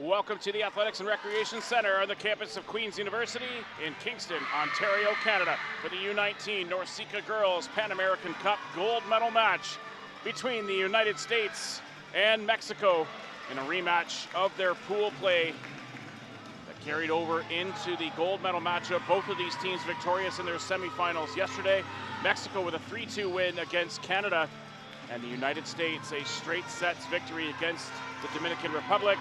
Welcome to the Athletics and Recreation Center on the campus of Queen's University in Kingston, Ontario, Canada, for the U19 NORCECA Girls Pan American Cup gold medal match between the United States and Mexico in a rematch of their pool play that carried over into the gold medal matchup. Both of these teams victorious in their semifinals yesterday. Mexico with a 3-2 win against Canada, and the United States a straight sets victory against the Dominican Republic.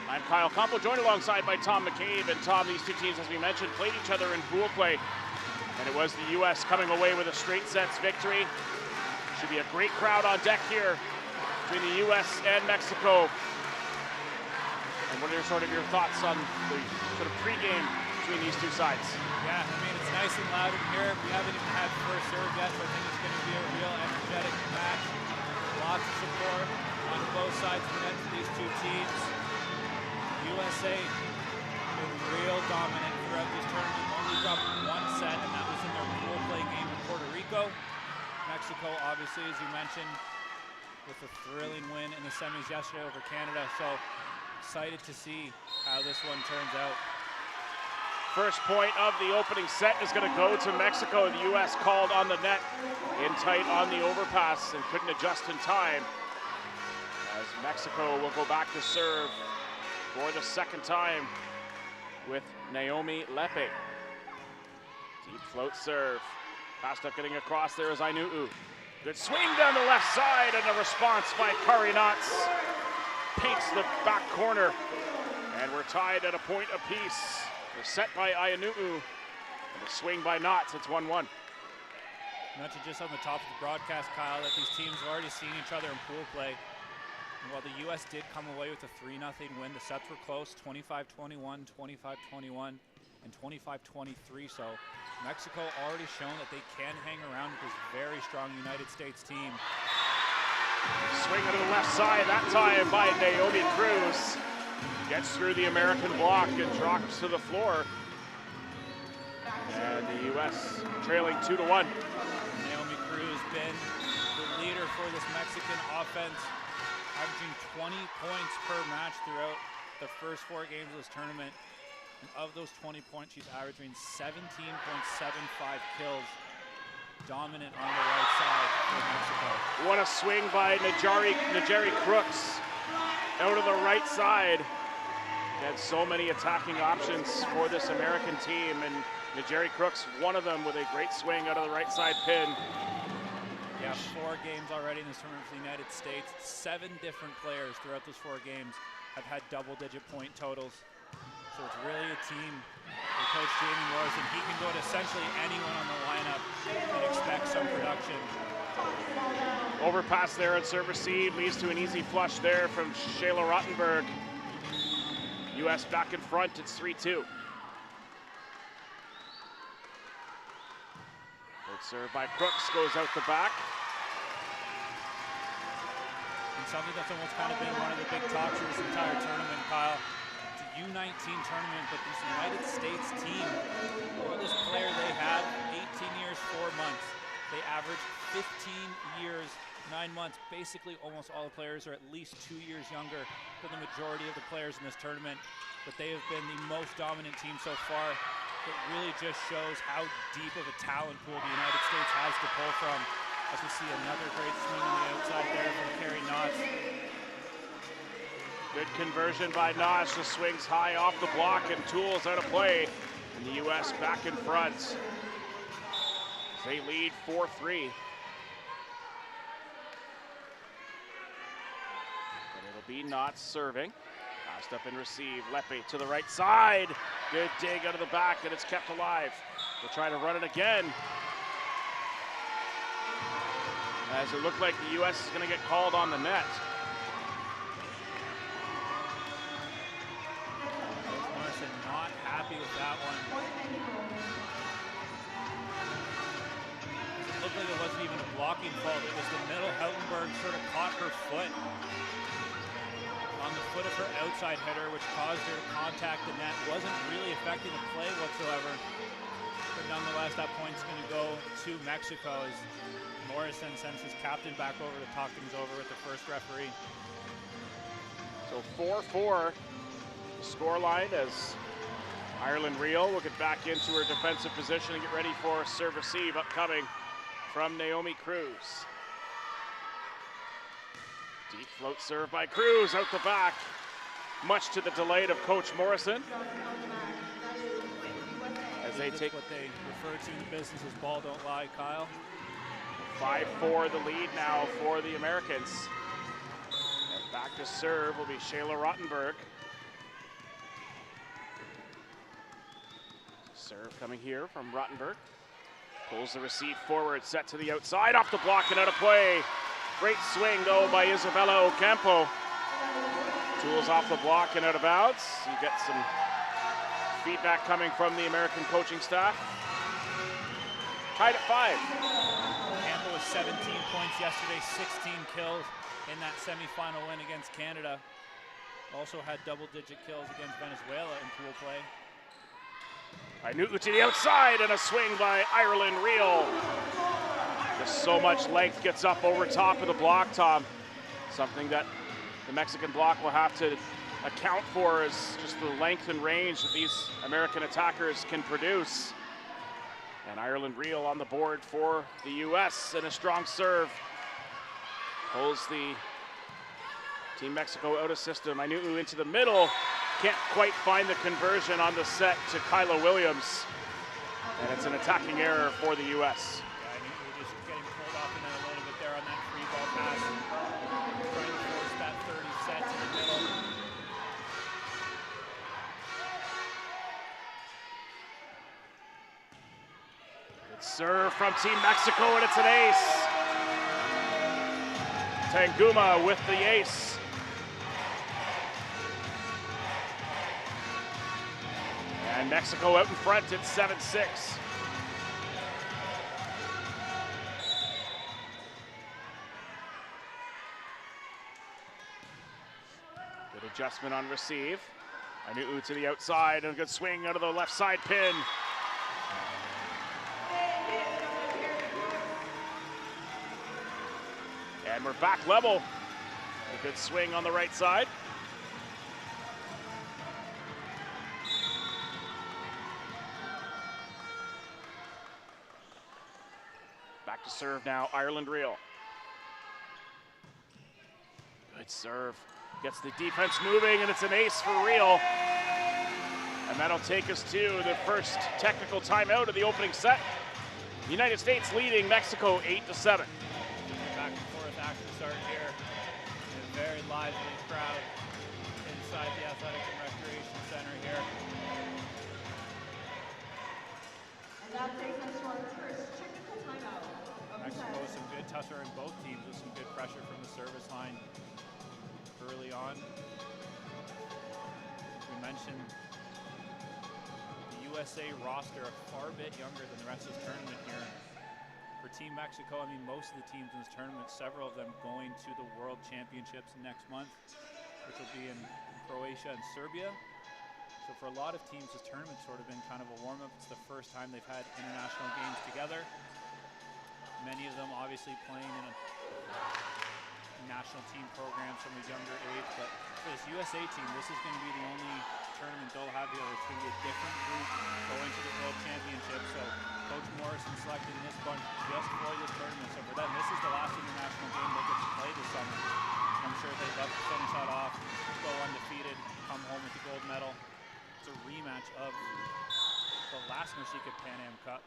I'm Kyle Campo, joined alongside by Tom McCabe. And Tom, these two teams, as we mentioned, played each other in pool play, and it was the U.S. coming away with a straight sets victory. Should be a great crowd on deck here between the U.S. and Mexico. And what are your thoughts on the sort of pregame between these two sides? Yeah, I mean, it's nice and loud in here. We haven't even had first serve yet, so I think it's going to be a real energetic match. Lots of support on both sides of the net for these two teams. USA been real dominant throughout this tournament. Only dropped one set, and that was in their pool play game in Puerto Rico. Mexico, obviously, as you mentioned, with a thrilling win in the semis yesterday over Canada. So excited to see how this one turns out. First point of the opening set is going to go to Mexico. The U.S. called on the net in tight on the overpass and couldn't adjust in time, as Mexico will go back to serve for the second time with Naomi Lepe. Deep float serve. Passed up, getting across there is Ainuu. Good swing down the left side, and a response by Kari Knotts paints the back corner. And we're tied at a point apiece. The set by Ainuu and the swing by Knotts. It's 1-1. Mentioned just on the top of the broadcast, Kyle, that these teams have already seen each other in pool play. And while the U.S. did come away with a 3-0 win, the sets were close, 25-21, 25-21, and 25-23. So Mexico already shown that they can hang around with this very strong United States team. Swing to the left side, that time by Naomi Cruz. Gets through the American block and drops to the floor. And the U.S. trailing 2-1. Naomi Cruz been the leader for this Mexican offense, averaging 20 points per match throughout the first 4 games of this tournament. And of those 20 points, she's averaging 17.75 kills. Dominant on the right side for Mexico. What a swing by Najeri Crooks out of the right side. Had so many attacking options for this American team, and Najeri Crooks, one of them with a great swing out of the right side pin. Yeah, 4 games already in this tournament for the United States. 7 different players throughout those 4 games have had double-digit point totals. So it's really a team with Coach Jamie Morrison. He can go to essentially anyone on the lineup and expect some production. Overpass there at serve receive leads to an easy flush there from Shayla Rottenberg. U.S. back in front, it's 3-2. Good serve by Crooks, goes out the back. And something that's almost kind of been one of the big talks of this entire tournament, Kyle. It's a U19 tournament, but this United States team, the oldest player they had, 18 years, 4 months. They averaged 15 years, 9 months. Basically, almost all the players are at least 2 years younger than the majority of the players in this tournament. But they have been the most dominant team so far. It really just shows how deep of a talent pool the United States has to pull from. As we see another great swing on the outside there from Kari Knotts. Good conversion by Knotts. The swings high off the block and tools out of play. And the U.S. back in front. They lead 4-3. But it'll be Knotts serving. Passed up and received. Lepe to the right side. Good dig out of the back, and it's kept alive. They'll try to run it again. As it looked like the U.S. is going to get called on the net. Coach Morrison not happy with that one. It looked like it wasn't even a blocking fault. It was the middle. Houtenberg sort of caught her foot on the foot of her outside hitter, which caused her to contact the net. Wasn't really affecting the play whatsoever. But nonetheless, that point's going to go to Mexico as Morrison sends his captain back over to talk things over with the first referee. So So 4-4 scoreline as Ireland Real will get back into her defensive position and get ready for serve receive upcoming from Naomi Cruz. Deep float serve by Cruz out the back, much to the delight of Coach Morrison. As they take what they refer to in the business as ball don't lie, Kyle. 5-4 the lead now for the Americans. And back to serve will be Shayla Rottenberg. Serve coming here from Rottenberg. Pulls the receive forward, set to the outside, off the block and out of play. Great swing though by Isabella Ocampo. Tools off the block and out of bounds. You get some feedback coming from the American coaching staff. Tied at 5. Ocampo with 17 points yesterday, 16 kills in that semifinal win against Canada. Also had double-digit kills against Venezuela in pool play. Ainu'u to the outside and a swing by Ireland Real. Just so much length gets up over top of the block, Tom. Something that the Mexican block will have to account for is just the length and range that these American attackers can produce. And Ireland Real on the board for the U.S. and a strong serve. Pulls the Team Mexico out of system. Ainu'u into the middle. Can't quite find the conversion on the set to Kyla Williams. And it's an attacking error for the U.S. Yeah, Ainu'u just getting pulled off the net a little bit there on that free ball pass. Trying to force that 30 set to the middle. Good serve from Team Mexico, and it's an ace. Tanguma with the ace. And Mexico out in front at 7-6. Good adjustment on receive. Ainu'u to the outside and a good swing out of the left side pin. And we're back level. A good swing on the right side. Back to serve now, Ireland Real. Good serve. Gets the defense moving, and it's an ace for Real. And that'll take us to the first technical timeout of the opening set. The United States leading Mexico 8-7. Back and forth action start here. A very lively crowd inside the Athletic and Recreation Center here. And that takes us to our first technical timeout. Mexico with some good tussle in both teams with some good pressure from the service line early on. We mentioned the USA roster a far bit younger than the rest of this tournament here. For Team Mexico, I mean, most of the teams in this tournament, several of them going to the World Championships next month, which will be in Croatia and Serbia. So for a lot of teams, this tournament's sort of been kind of a warm-up. It's the first time they've had international games together. Many of them obviously playing in a national team programs from a younger age, but for this USA team, this is going to be the only tournament they'll have here. It's going to be a different group going to the World Championship. So Coach Morrison selecting this bunch just for this tournament. So for them, this is the last international game they'll get to play this summer. I'm sure they'd love to finish that off, go undefeated, come home with the gold medal. It's a rematch of the last Mexico Pan Am Cup.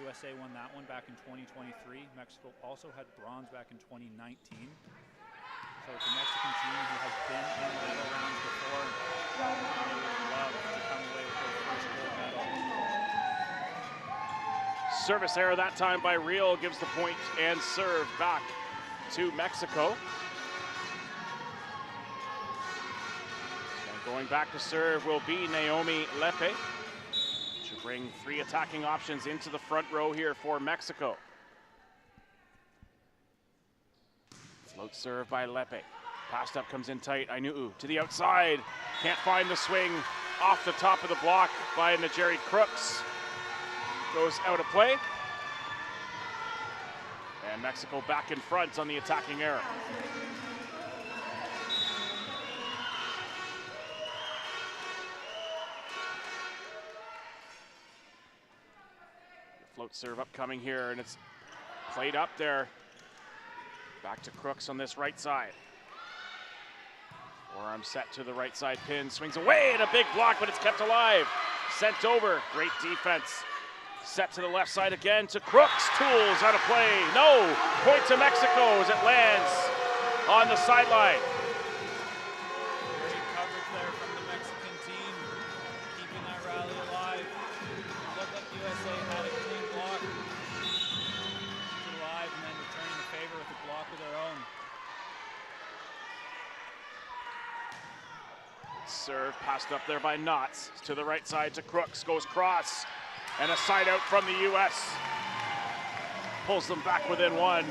USA won that one back in 2023. Mexico also had bronze back in 2019. So it's a Mexican team who has been in medal rounds before, and they would love to come away with their first gold medal. Service error that time by Real gives the point and serve back to Mexico. And going back to serve will be Naomi Lepe. Bring 3 attacking options into the front row here for Mexico. Float serve by Lepe. Passed up, comes in tight. Ainu'u to the outside. Can't find the swing off the top of the block by Najeri Crooks. Goes out of play. And Mexico back in front on the attacking error. Float serve upcoming here, and it's played up there. Back to Crooks on this right side. Forearm set to the right side pin, swings away, and a big block, but it's kept alive. Sent over, great defense. Set to the left side again to Crooks. Tools out of play. No, point to Mexico as it lands on the sideline. Great coverage there from the Mexican team, keeping that rally alive. Looked like USA had a clean block. Kept it alive and then returning the favor with a block of their own. Serve passed up there by Knotts. To the right side to Crooks. Goes cross. And a side out from the U.S. Pulls them back within one.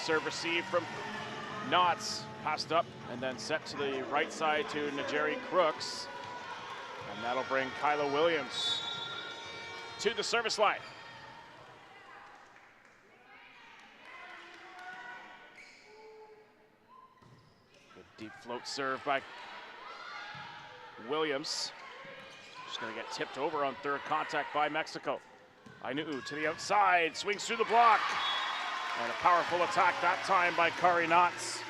Serve received from Knotts. Passed up and then set to the right side to Najeri Crooks. And that'll bring Kyla Williams to the service line. Good deep float serve by Williams. Just going to get tipped over on third contact by Mexico. Ainuu to the outside, swings through the block. And a powerful attack that time by Kari Knotts.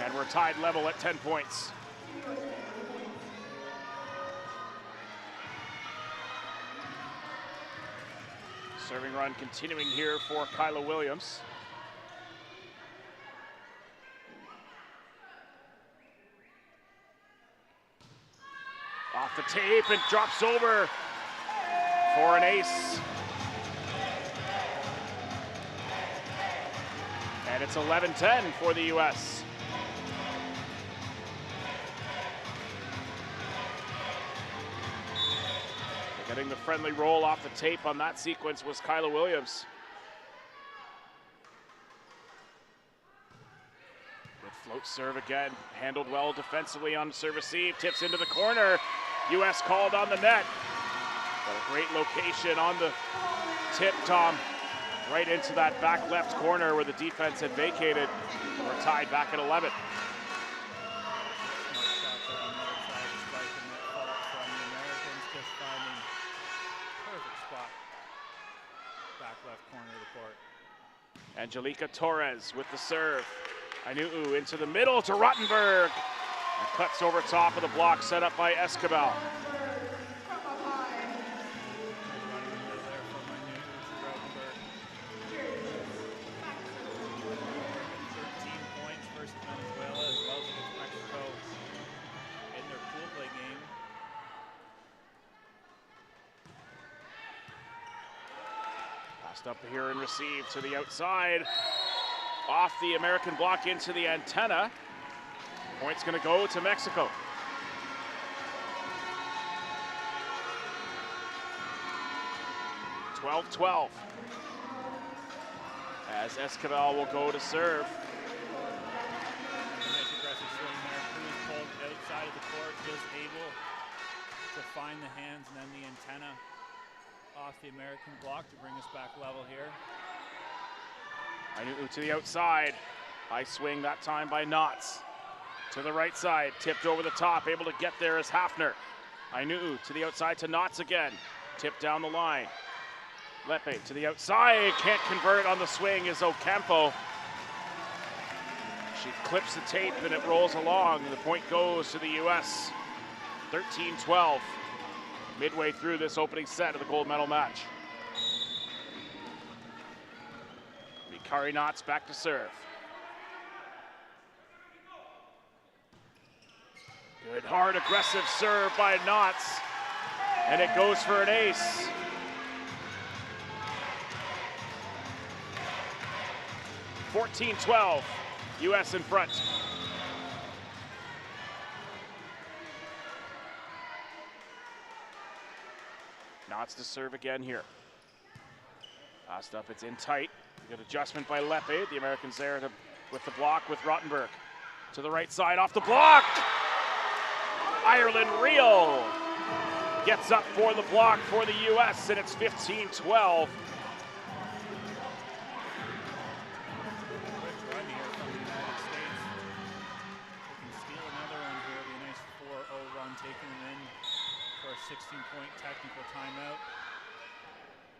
And we're tied level at 10 points. Serving run continuing here for Kyla Williams. Off the tape and drops over for an ace. And it's 11-10 for the U.S. Getting the friendly roll off the tape on that sequence was Kyla Williams. Good float serve again, handled well defensively on serve receive, tips into the corner. U.S. called on the net. But a great location on the tip, Tom. Right into that back left corner where the defense had vacated. We're tied back at 11. Back left corner of the court. Angelica Torres with the serve. Ainuu into the middle to Rottenberg. And cuts over top of the block set up by Escobar. 13 points versus Venezuela, as well as against Mexico in their pool play game. Passed up here and received to the outside. Off the American block into the antenna. Point's going to go to Mexico. (12-12) as Escobar will go to serve. Nice aggressive swing there. Cruz pulled outside of the court, just able to find the hands and then the antenna off the American block to bring us back level here. Ainuu to the outside. High swing that time by Knotts. To the right side, tipped over the top, able to get there is Hafner. Ainuu to the outside to Knotts again. Tipped down the line. Lepe to the outside, can't convert on the swing is Ocampo. She clips the tape and it rolls along. The point goes to the U.S. 13-12. Midway through this opening set of the gold medal match. Kari Knotts back to serve. Good hard aggressive serve by Knotts. And it goes for an ace. (14-12), U.S. in front. Knotts to serve again here. Passed up, it's in tight. Good adjustment by Lepe. The Americans there with the block with Rottenberg. To the right side, off the block. Ireland Real gets up for the block for the U.S. and it's 15-12. Quick run here from the United States. They can steal another one here. It'll be a nice 4-0 run, taking them in for a 16-point technical timeout.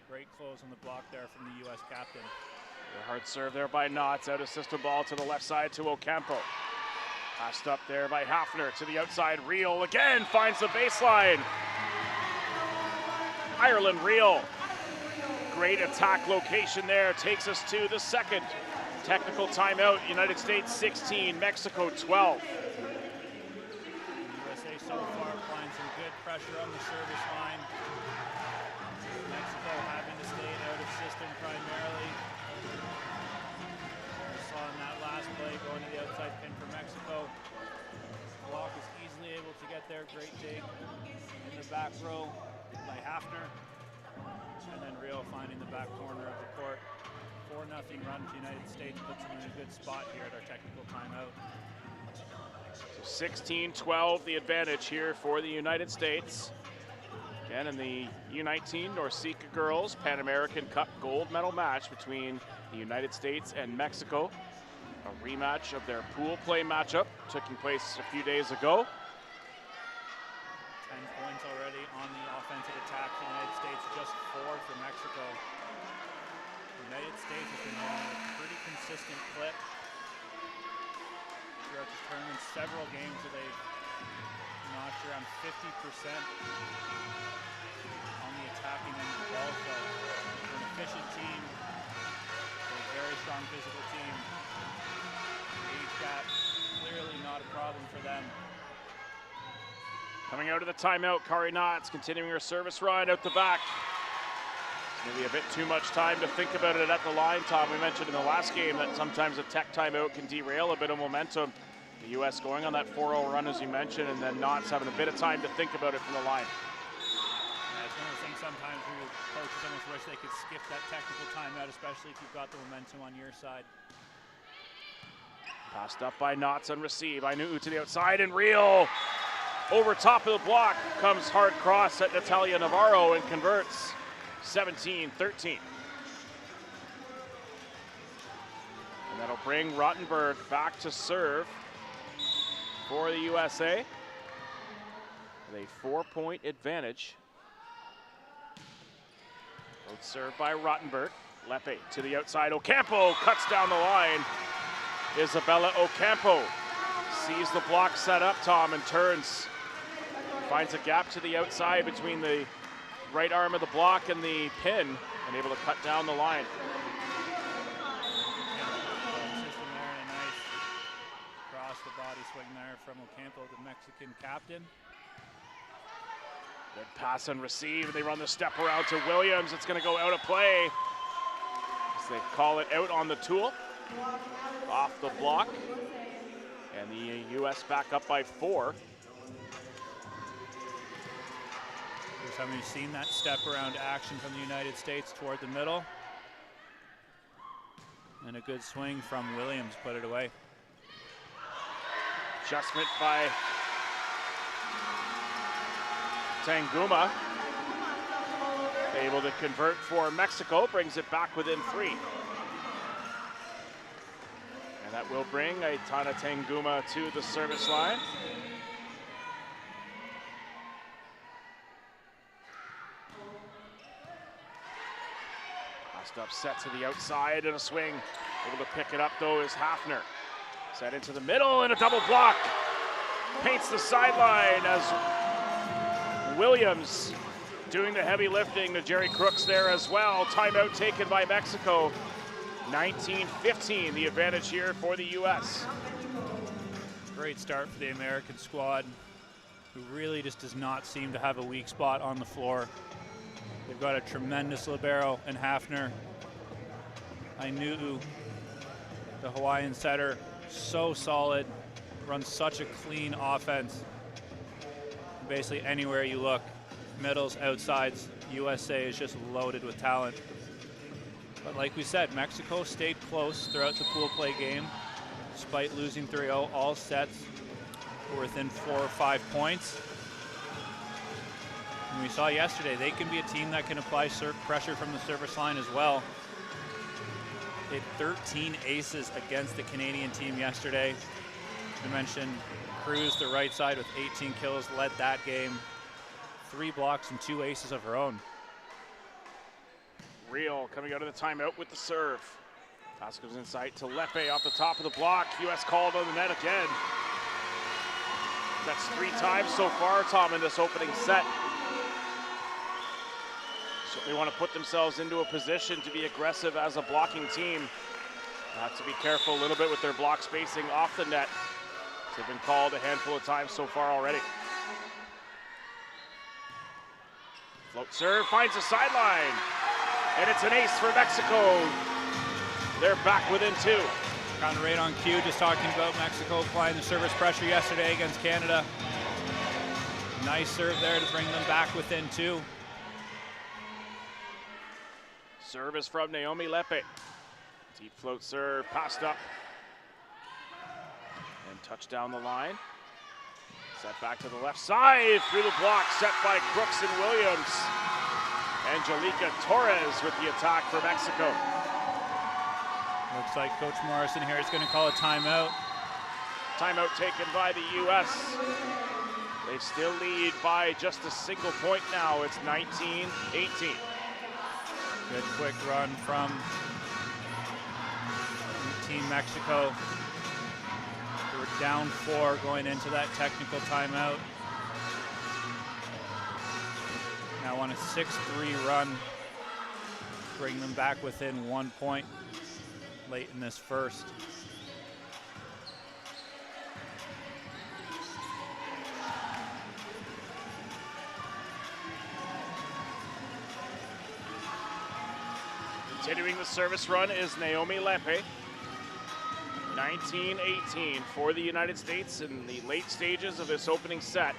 Great close on the block there from the U.S. captain. A hard serve there by Knotts. Out of system ball to the left side to Ocampo. Passed up there by Hafner to the outside. Reel again finds the baseline. Ireland Reel. Great attack location there. Takes us to the second technical timeout. United States 16, Mexico 12. USA so far applying some good pressure on the service line. Mexico having to stay out of system primarily. We saw in that last play going to the outside pin for Mexico. Block is easily able to get there. Great take in the back row by Hafner. And then Rio finding the back corner of the court. 4-0 run to the United States puts them in a good spot here at our technical timeout. So 16-12 the advantage here for the United States. Again, in the U19 NORCECA Girls Pan American Cup gold medal match between the United States and Mexico. A rematch of their pool play matchup taking place a few days ago. 10 points already on the offensive attack for the United States, just 4 for Mexico. The United States has been on a pretty consistent clip throughout the tournament. Several games that they've notched around 50% on the attacking end of the ball. So they're an efficient team, they're a very strong physical team. Age gap, clearly not a problem for them. Coming out of the timeout, Kari Knotts continuing her service run out the back. Maybe a bit too much time to think about it at the line, Tom. We mentioned in the last game that sometimes a tech timeout can derail a bit of momentum. The U.S. going on that 4-0 run, as you mentioned, and then Knotts having a bit of time to think about it from the line. Yeah, it's one of those things sometimes we coaches almost wish they could skip that technical timeout, especially if you've got the momentum on your side. Passed up by Knotts on receive. Ainuu to the outside and Reel. Over top of the block comes hard cross at Natalia Navarro and converts. 17-13. And that'll bring Rottenberg back to serve for the USA with a 4-point advantage. Both served by Rottenberg. Lepe to the outside. Ocampo cuts down the line. Isabella Ocampo sees the block set up, Tom, and turns. Finds a gap to the outside between the right arm of the block and the pin, and able to cut down the line. System there, and a nice cross the body swing there from Ocampo, the Mexican captain. Good pass and receive. They run the step around to Williams. It's going to go out of play as they call it out on the tool. Off the block. And the U.S. back up by 4. First time we've seen that step around action from the United States toward the middle. And a good swing from Williams, put it away. Adjustment by Tanguma. Able to convert for Mexico, brings it back within 3. And that will bring Aitana Tanguma to the service line. Passed up, set to the outside and a swing. Able to pick it up though is Hafner. Set into the middle and a double block. Paints the sideline as Williams doing the heavy lifting to Jerry Crooks there as well. Timeout taken by Mexico. 19-15, the advantage here for the U.S. Great start for the American squad, who really just does not seem to have a weak spot on the floor. They've got a tremendous libero in Hafner. Ainuu, the Hawaiian setter, so solid, runs such a clean offense. Basically anywhere you look, middles, outsides, USA is just loaded with talent. But like we said, Mexico stayed close throughout the pool play game, despite losing 3-0. All sets were within 4 or 5 points. And we saw yesterday, they can be a team that can apply pressure from the service line as well. They had 13 aces against the Canadian team yesterday. I mentioned Cruz, the right side, with 18 kills, led that game. 3 blocks and 2 aces of her own. Real coming out of the timeout with the serve. Pass goes inside to Lepe off the top of the block. U.S. called on the net again. That's 3 times so far, Tom, in this opening set. So they want to put themselves into a position to be aggressive as a blocking team. Have to be careful a little bit with their block spacing off the net. They've been called a handful of times so far already. Float serve finds the sideline. And it's an ace for Mexico. They're back within 2. Kind of right on cue, just talking about Mexico applying the service pressure yesterday against Canada. Nice serve there to bring them back within 2. Service from Naomi Lepe. Deep float serve, passed up. And touched down the line. Set back to the left side, through the block, set by Crooks and Williams. Angelica Torres with the attack for Mexico. Looks like Coach Morrison here is going to call a timeout. Timeout taken by the U.S. They still lead by just a single point now. It's 19-18. Good quick run from Team Mexico. They were down 4 going into that technical timeout. Now on a 6-3 run, bring them back within 1 point late in this first. Continuing the service run is Naomi Lepe. 19-18 for the United States in the late stages of this opening set.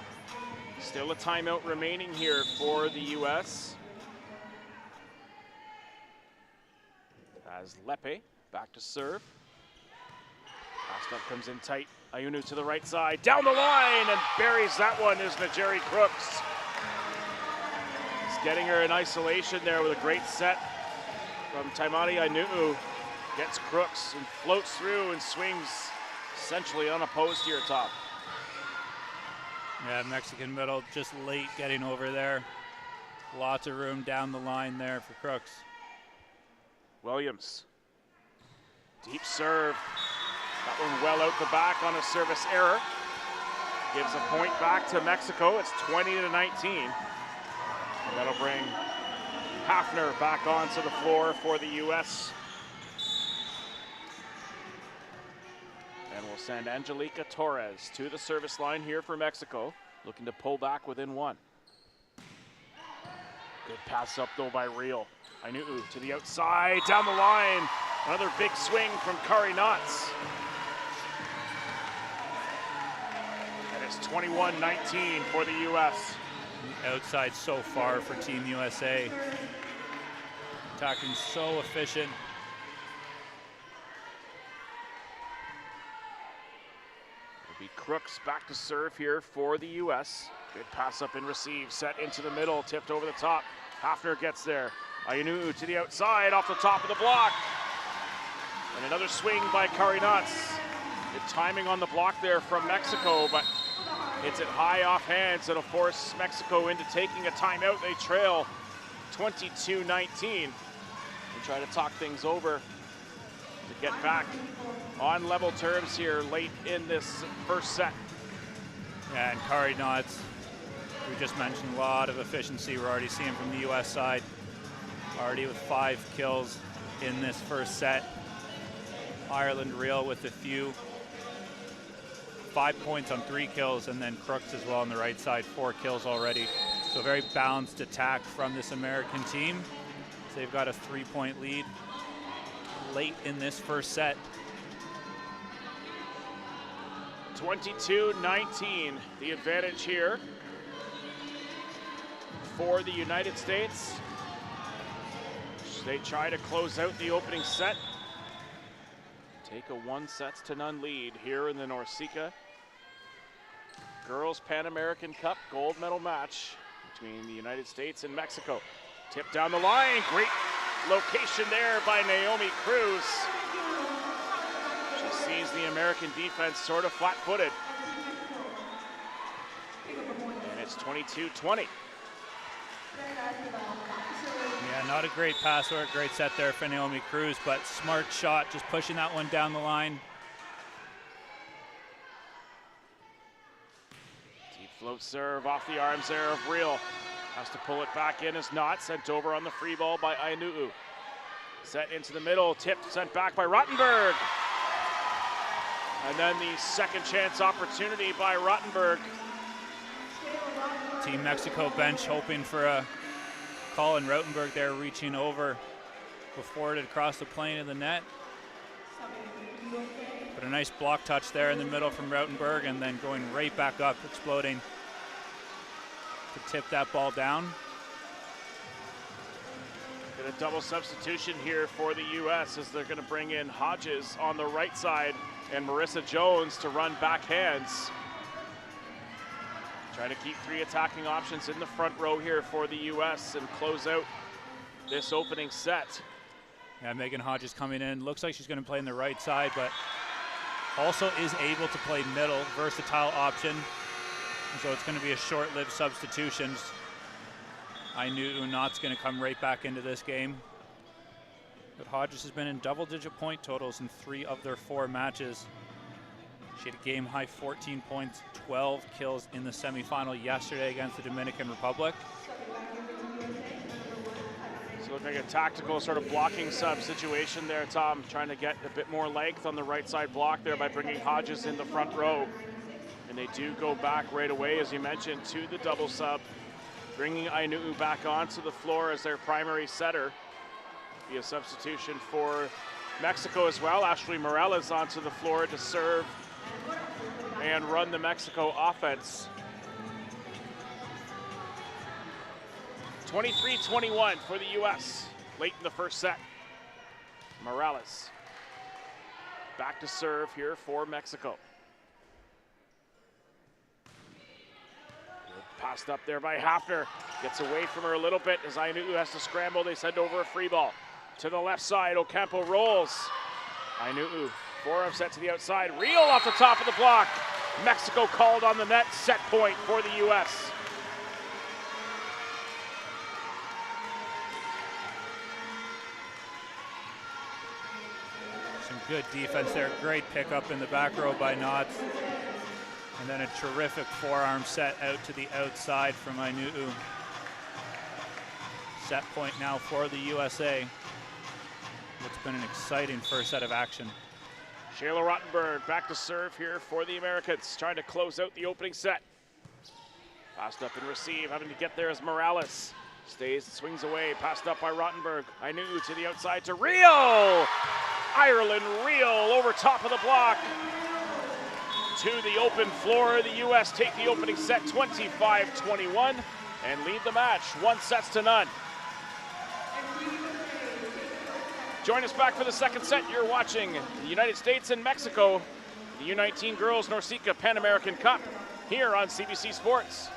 Still a timeout remaining here for the U.S. As Lepe back to serve. Passed up, comes in tight. Ayunu to the right side, down the line, and buries that one is Najeri Crooks. He's getting her in isolation there with a great set from Taimani Ayunu. Gets Crooks and floats through and swings essentially unopposed here top. Yeah, Mexican middle just late getting over there. Lots of room down the line there for Crooks. Williams. Deep serve. That one well out the back on a service error. Gives a point back to Mexico. It's 20-19. And that'll bring Hafner back onto the floor for the U.S. And we'll send Angelica Torres to the service line here for Mexico, looking to pull back within 1. Good pass up though by Real. Ayunu to the outside, down the line. Another big swing from Kari Knotts. And it's 21-19 for the U.S. Outside so far for Team USA. Attacking so efficient. It'll be Crooks back to serve here for the U.S. Good pass up and receive, set into the middle, tipped over the top. Hafner gets there. Ayunu to the outside, off the top of the block. And another swing by Kari Knotts. Good timing on the block there from Mexico, but hits it high off hands. It'll force Mexico into taking a timeout. They trail 22-19. And try to talk things over to get back on level terms here late in this first set. Yeah, and Kari Knotts, we just mentioned a lot of efficiency we're already seeing from the U.S. side. Already with 5 kills in this first set. Ireland Real with a few. 5 points on 3 kills, and then Crooks as well on the right side, 4 kills already. So very balanced attack from this American team. So they've got a 3-point lead late in this first set. 22-19, the advantage here for the United States. They try to close out the opening set. Take a 1-0 lead here in the NORCECA Girls Pan American Cup gold medal match between the United States and Mexico. Tip down the line, great location there by Naomi Cruz. She sees the American defense sort of flat-footed. And it's 22-20. Yeah, not a great pass or a great set there for Naomi Cruz, but smart shot, just pushing that one down the line. Deep float serve off the arms there of Real. Has to pull it back in, is not. Sent over on the free ball by Ainuu. Set into the middle, tipped, sent back by Rottenberg. And then the second chance opportunity by Rottenberg. Team Mexico bench hoping for a call, and Rottenberg there reaching over before it across the plane of the net. But a nice block touch there in the middle from Rottenberg, and then going right back up, exploding to tip that ball down. Get a double substitution here for the U.S. as they're going to bring in Hodges on the right side and Marissa Jones to run backhands. Trying to keep three attacking options in the front row here for the U.S. and close out this opening set. Yeah, Megan Hodges coming in. Looks like she's going to play in the right side, but also is able to play middle, versatile option. So it's going to be a short-lived substitution. I knew Unat's going to come right back into this game. But Hodges has been in double-digit point totals in 3 of their 4 matches. She had a game-high 14 points, 12 kills in the semifinal yesterday against the Dominican Republic. So looking like a tactical sort of blocking sub situation there, Tom, trying to get a bit more length on the right side block there by bringing Hodges in the front row. And they do go back right away, as you mentioned, to the double sub, bringing Ainuu back onto the floor as their primary setter. Be a substitution for Mexico as well. Ashley Morales onto the floor to serve and run the Mexico offense. 23-21 for the U.S. late in the first set. Morales back to serve here for Mexico. Passed up there by Hafner. Gets away from her a little bit as Ainuu has to scramble. They send over a free ball. To the left side, Ocampo rolls. Ainuu, forearm set to the outside. Real off the top of the block. Mexico called on the net. Set point for the U.S. Some good defense there. Great pickup in the back row by Knotts. And then a terrific forearm set out to the outside from Ainuu. Set point now for the USA. What's been an exciting first set of action. Shayla Rottenberg back to serve here for the Americans, trying to close out the opening set. Passed up and receive, having to get there as Morales. Stays, swings away, passed up by Rottenberg. Ainuu to the outside to Rio! Ireland Real over top of the block. To the open floor, the U.S. take the opening set 25-21 and lead the match 1-0. Join us back for the second set. You're watching the United States and Mexico, the U19 Girls NORCECA Pan American Cup here on CBC Sports.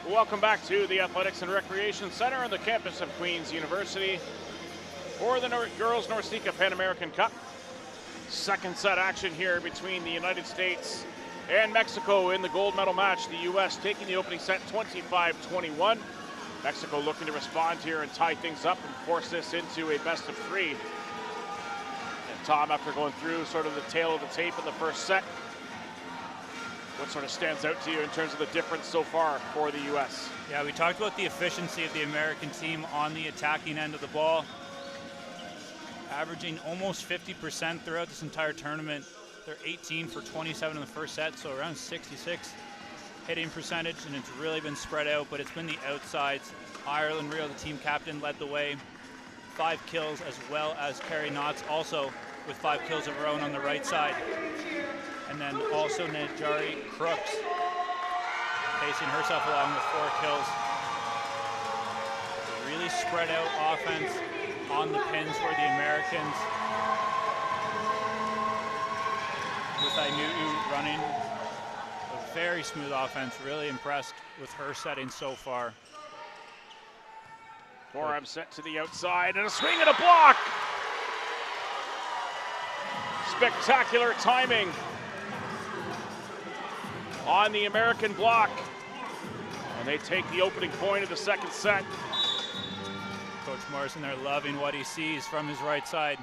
Welcome back to the Athletics and Recreation Center on the campus of Queen's University for the Girls NORCECA Pan American Cup. Second set action here between the United States and Mexico in the gold medal match. The U.S. taking the opening set 25-21. Mexico looking to respond here and tie things up and force this into a best of three. And Tom, after going through sort of the tail of the tape in the first set, what sort of stands out to you in terms of the difference so far for the U.S.? Yeah, we talked about the efficiency of the American team on the attacking end of the ball, averaging almost 50% throughout this entire tournament. They're 18 for 27 in the first set, so around 66 hitting percentage, and it's really been spread out, but it's been the outsides. Ireland Rio, the team captain, led the way. 5 kills, as well as Carrie Knotts also with 5 kills of her own on the right side. And then also Najari Crooks pacing herself along with 4 kills. Really spread out offense on the pins for the Americans. With Ainuu running a very smooth offense. Really impressed with her setting so far. Forearm set to the outside and a swing and a block. Spectacular timing on the American block. And they take the opening point of the second set. Coach Morrison there loving what he sees from his right side.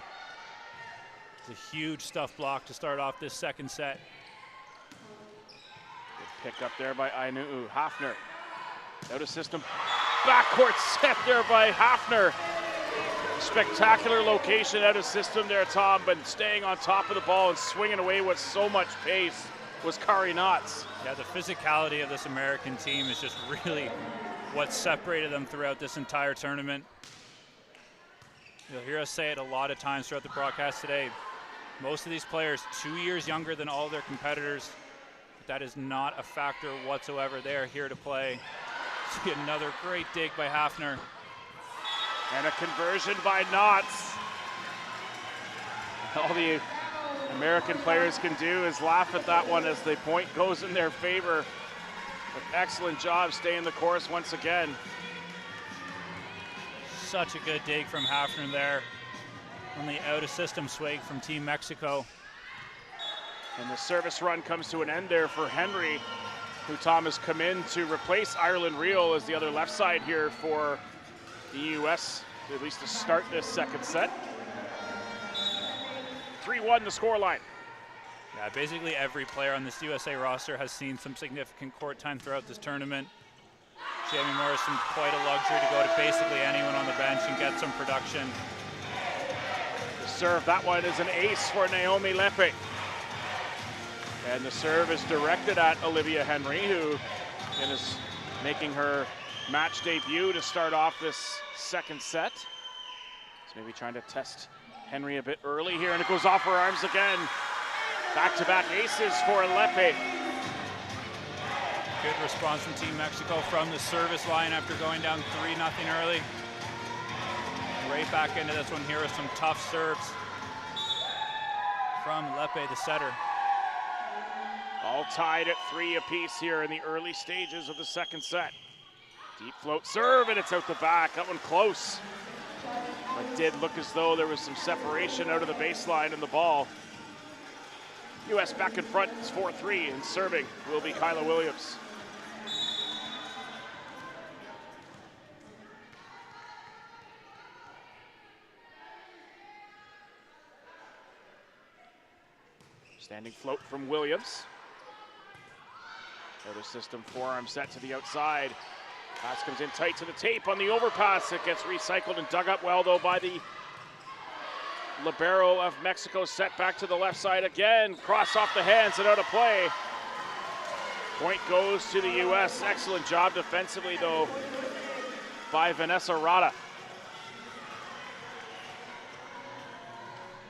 It's a huge stuff block to start off this second set. Good pick up there by Ainuu. Hafner out of system. Backcourt set there by Hafner. Spectacular location out of system there, Tom, but staying on top of the ball and swinging away with so much pace was Carrie Knotts. Yeah, the physicality of this American team is just really what separated them throughout this entire tournament. You'll hear us say it a lot of times throughout the broadcast today. Most of these players 2 years younger than all their competitors. That is not a factor whatsoever. They are here to play. See another great dig by Hafner. And a conversion by Knotts. All the American players can do is laugh at that one as the point goes in their favor. But excellent job staying the course once again. Such a good dig from Hafner there on the out-of-system swing from Team Mexico. And the service run comes to an end there for Henry, who, Tom, has come in to replace Ireland Reel as the other left side here for the U.S., at least to start this second set. 3-1 the scoreline. Yeah, basically every player on this USA roster has seen some significant court time throughout this tournament. Jamie Morrison, quite a luxury to go to basically anyone on the bench and get some production. The serve, that one is an ace for Naomi Lepe. And the serve is directed at Olivia Henry, who is making her match debut to start off this second set. So maybe trying to test Henry a bit early here, and it goes off her arms again. Back-to-back aces for Lepe. Good response from Team Mexico from the service line after going down 3-0 early. Right back into this one here with some tough serves from Lepe, the setter. All tied at 3 apiece here in the early stages of the second set. Deep float serve, and it's out the back. That one close. It did look as though there was some separation out of the baseline in the ball. U.S. back in front, it's 4-3, and serving will be Kyla Williams. Standing float from Williams. Out of system, forearm set to the outside. Pass comes in tight to the tape on the overpass. It gets recycled and dug up well, though, by the libero of Mexico. Set back to the left side again. Cross off the hands and out of play. Point goes to the U.S. Excellent job defensively, though, by Vanessa Rada.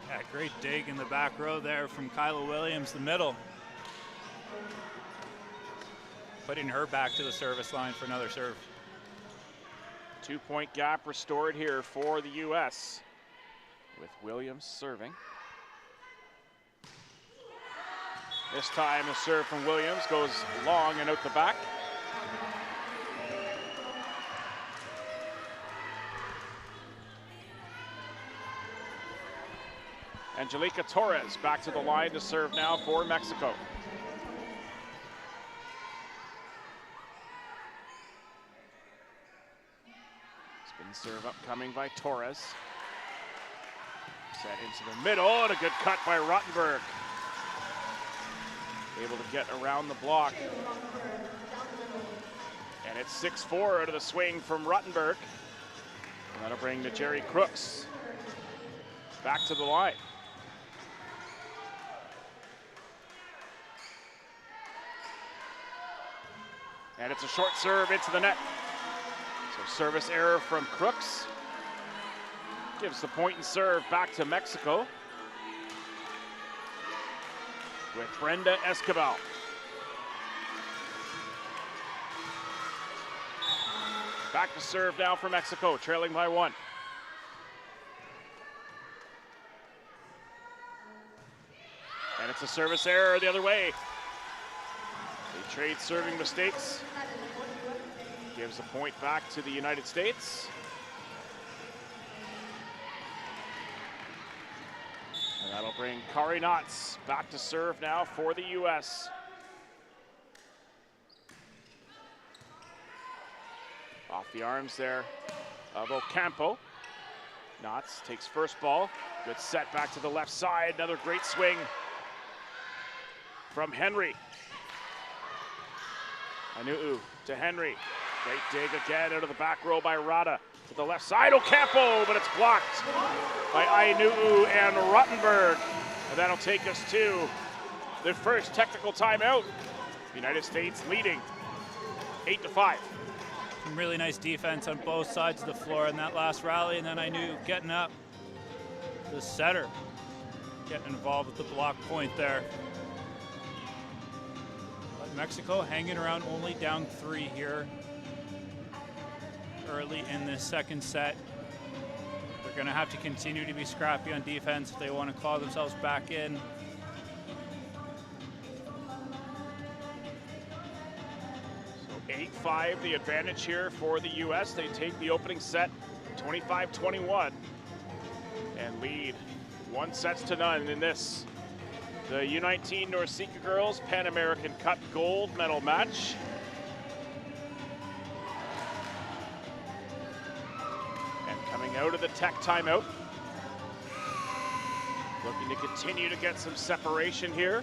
Yeah, great dig in the back row there from Kyla Williams, the middle. Putting her back to the service line for another serve. 2-point gap restored here for the U.S. with Williams serving. This time a serve from Williams goes long and out the back. Angelica Torres back to the line to serve now for Mexico. Spin serve upcoming by Torres. Set into the middle, and a good cut by Rottenberg. Able to get around the block. And it's 6-4 out of the swing from Rottenberg. And that'll bring the Jerry Crooks back to the line. And it's a short serve into the net. So service error from Crooks. Gives the point and serve back to Mexico with Brenda Escobar. Back to serve now for Mexico, trailing by 1. And it's a service error the other way. They trade serving mistakes. Gives the point back to the United States. And that'll bring Kari Knotts back to serve now for the U.S. Off the arms there of Ocampo. Knotts takes first ball. Good set back to the left side. Another great swing from Henry. Anu'u to Henry. Great dig again out of the back row by Rada. To the left side, Ocampo, but it's blocked by Anu'u and Rottenberg. And that'll take us to the first technical timeout. United States leading 8-5. Some really nice defense on both sides of the floor in that last rally, and then Anu'u getting up. The setter getting involved with the block point there. But Mexico hanging around, only down 3 here early in this second set. They're going to have to continue to be scrappy on defense if they want to claw themselves back in. So 8-5 the advantage here for the U.S. They take the opening set 25-21 and lead 1-0 in this, the U19 NORCECA Girls Pan American Cup gold medal match. Coming out of the tech timeout. Looking to continue to get some separation here.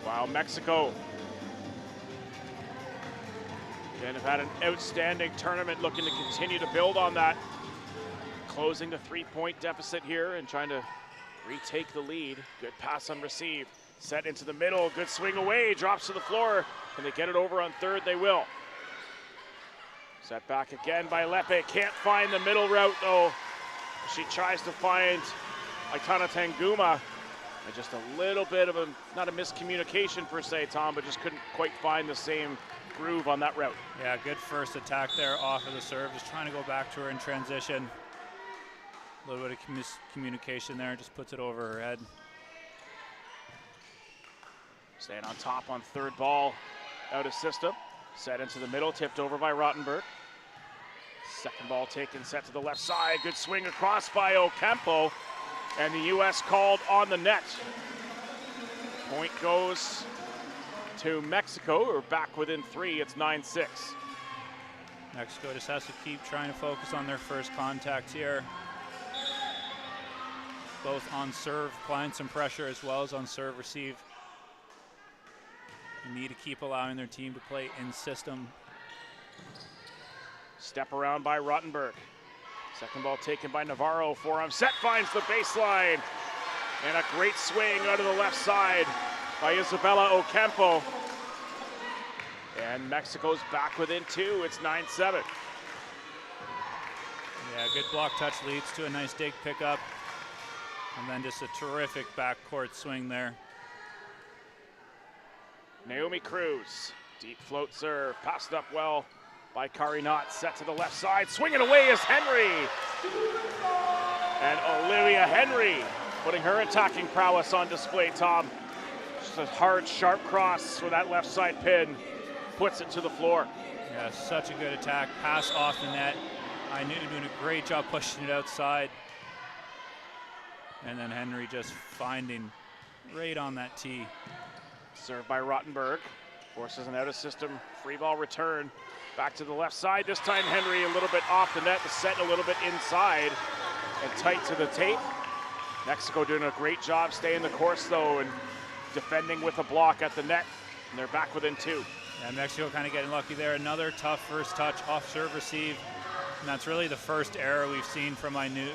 While Mexico again have had an outstanding tournament, looking to continue to build on that. Closing the 3-point deficit here and trying to retake the lead. Good pass on receive. Set into the middle, good swing away, drops to the floor. Can they get it over on third? They will. Set back again by Lepe. Can't find the middle route though. She tries to find Aitana Tanguma. And just a little bit of not a miscommunication per se, Tom, but just couldn't quite find the same groove on that route. Yeah, good first attack there off of the serve. Just trying to go back to her in transition. A little bit of miscommunication there, just puts it over her head. Staying on top on third ball, out of system. Set into the middle, tipped over by Rottenberg. Second ball taken, set to the left side. Good swing across by Ocampo. And the U.S. called on the net. Point goes to Mexico. We're back within 3. It's 9-6. Mexico just has to keep trying to focus on their first contacts here. Both on serve, applying some pressure, as well as on serve receive. You need to keep allowing their team to play in system. Step around by Rottenberg. Second ball taken by Navarro. Forearm set, finds the baseline. And a great swing out of the left side by Isabella Ocampo. And Mexico's back within 2. It's 9-7. Yeah, good block touch leads to a nice dig pickup. And then just a terrific backcourt swing there. Naomi Cruz, deep float serve, passed up well by Kari Knotts, set to the left side, swinging away is Henry. And Olivia Henry putting her attacking prowess on display, Tom. Just a hard, sharp cross for that left side pin, puts it to the floor. Yeah, such a good attack, pass off the net. Anu'u doing a great job pushing it outside. And then Henry just finding right on that tee. Served by Rottenberg. Forces an out-of-system free ball return. Back to the left side. This time Henry a little bit off the net. The set a little bit inside and tight to the tape. Mexico doing a great job staying the course though and defending with a block at the net. And they're back within 2. And Mexico kind of getting lucky there. Another tough first touch off serve receive. And that's really the first error we've seen from Ainu,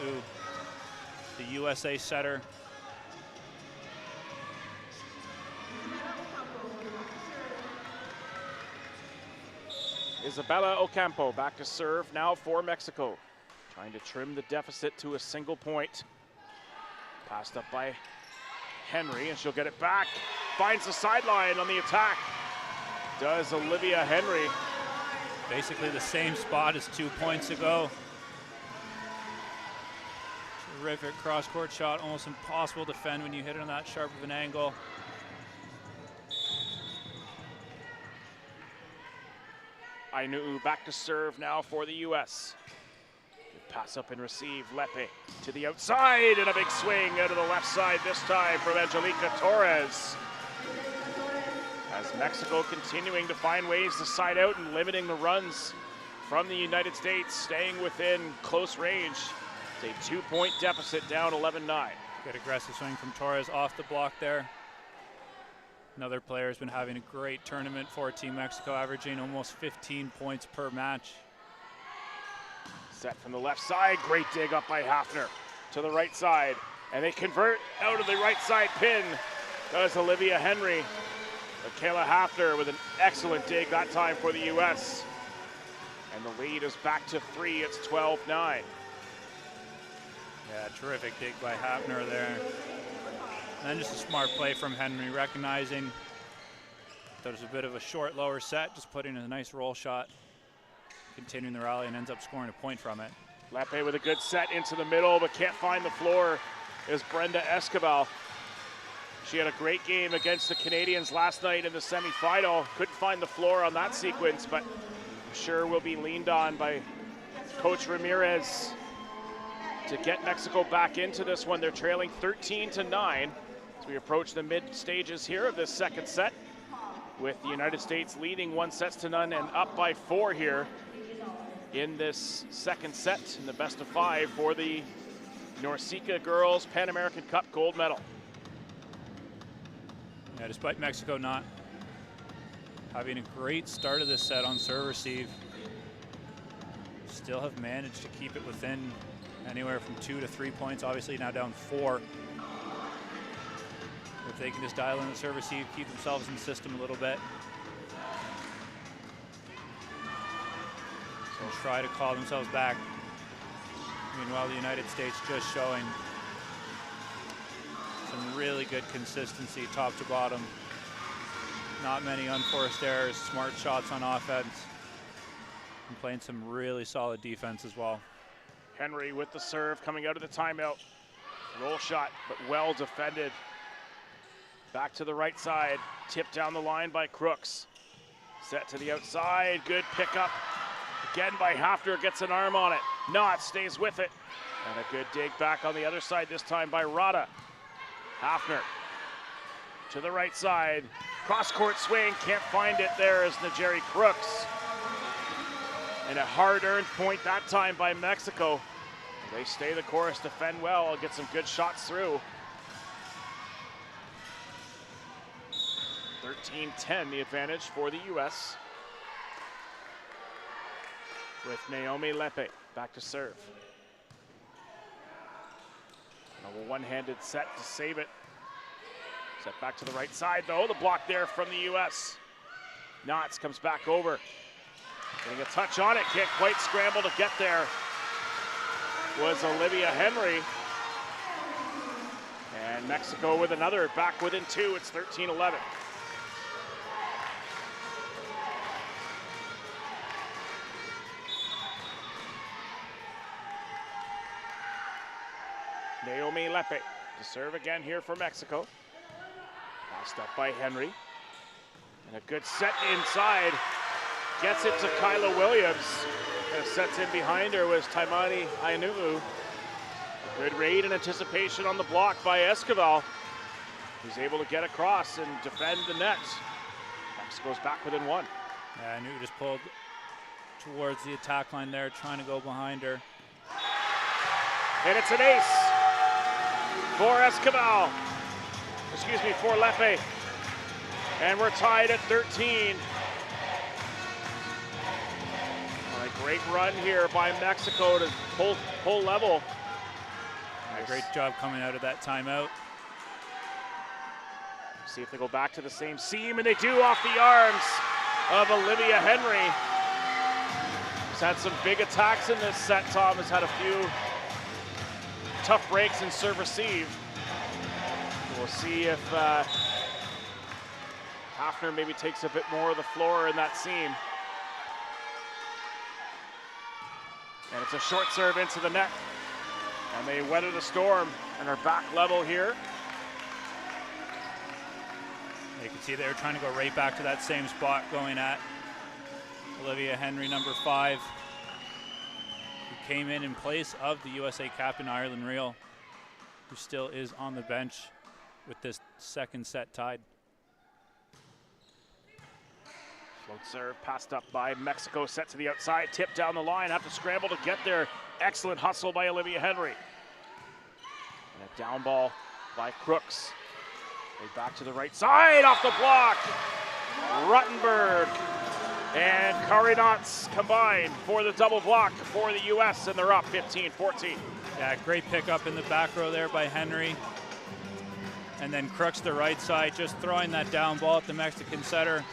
the USA setter. Isabella Ocampo back to serve now for Mexico. Trying to trim the deficit to a single point. Passed up by Henry and she'll get it back. Finds the sideline on the attack. Does Olivia Henry. Basically the same spot as 2 points ago. Terrific cross-court shot, almost impossible to defend when you hit it on that sharp of an angle. Ainu back to serve now for the U.S. Good pass up and receive. Lepe to the outside and a big swing out of the left side this time from Angelica Torres. As Mexico continuing to find ways to side out and limiting the runs from the United States, staying within close range. It's a 2-point deficit down 11-9. Good aggressive swing from Torres off the block there. Another player has been having a great tournament for Team Mexico, averaging almost 15 points per match. Set from the left side, great dig up by Hafner to the right side. And they convert out of the right side pin. Does Olivia Henry. Michaela Hafner with an excellent dig that time for the U.S. And the lead is back to 3, it's 12-9. Yeah, terrific dig by Hafner there. And then just a smart play from Henry, recognizing that was a bit of a short lower set, just putting a nice roll shot, continuing the rally, and ends up scoring a point from it. Lepe with a good set into the middle, but can't find the floor is Brenda Escobar. She had a great game against the Canadians last night in the semifinal. Couldn't find the floor on that sequence, but I'm sure will be leaned on by Coach Ramirez to get Mexico back into this one. They're trailing 13-9 as we approach the mid stages here of this second set, with the United States leading 1-0 and up by 4 here in this second set in the best of 5 for the NORCECA Girls Pan American Cup gold medal. Yeah, despite Mexico not having a great start of this set on serve receive, still have managed to keep it within anywhere from 2 to 3 points. Obviously now down 4. If they can just dial in the serve receive, keep themselves in the system a little bit, and try to call themselves back. Meanwhile, the United States just showing some really good consistency top to bottom. Not many unforced errors, smart shots on offense, and playing some really solid defense as well. Henry with the serve coming out of the timeout. Roll shot, but well defended. Back to the right side, tipped down the line by Crooks. Set to the outside, good pickup. Again by Hafner, gets an arm on it. Knott stays with it. And a good dig back on the other side, this time by Rada. Hafner to the right side. Cross-court swing, can't find it there is Najeri Crooks. And a hard-earned point that time by Mexico. They stay the course, defend well, get some good shots through. 13-10 the advantage for the U.S. with Naomi Lepe back to serve. A one-handed set to save it. Set back to the right side though, the block there from the U.S. Knotts comes back over. Getting a touch on it, can't quite scramble to get there. Was Olivia Henry. And Mexico with another, back within 2, it's 13-11. Naomi Lepe to serve again here for Mexico. Passed up by Henry. And a good set inside. Gets it to Kyla Williams. And sets in behind her was Taimani Ainu. Good read and anticipation on the block by Esquivel, who's able to get across and defend the net. Mexico's back within one. Yeah, I knew he just pulled towards the attack line there, trying to go behind her. And it's an ace for Esquivel. Excuse me, for Lepe. And we're tied at 13. A great run here by Mexico to pull level. Yeah, great job coming out of that timeout. See if they go back to the same seam, and they do, off the arms of Olivia Henry. He's had some big attacks in this set. Tom has had a few tough breaks in serve receive. We'll see if Hafner maybe takes a bit more of the floor in that seam. And it's a short serve into the net. And they weather the storm and are back level here. You can see they're trying to go right back to that same spot, going at Olivia Henry, number 5, who came in place of the USA captain, Ireland Reel, who still is on the bench with this second set tied. Float serve passed up by Mexico, set to the outside, tip down the line, have to scramble to get there. Excellent hustle by Olivia Henry. And a down ball by Crooks. They back to the right side, off the block. Ruttenberg and Karinatz combine for the double block for the US, and they're up 15-14. Yeah, great pickup in the back row there by Henry. And then Crooks the right side, just throwing that down ball at the Mexican setter,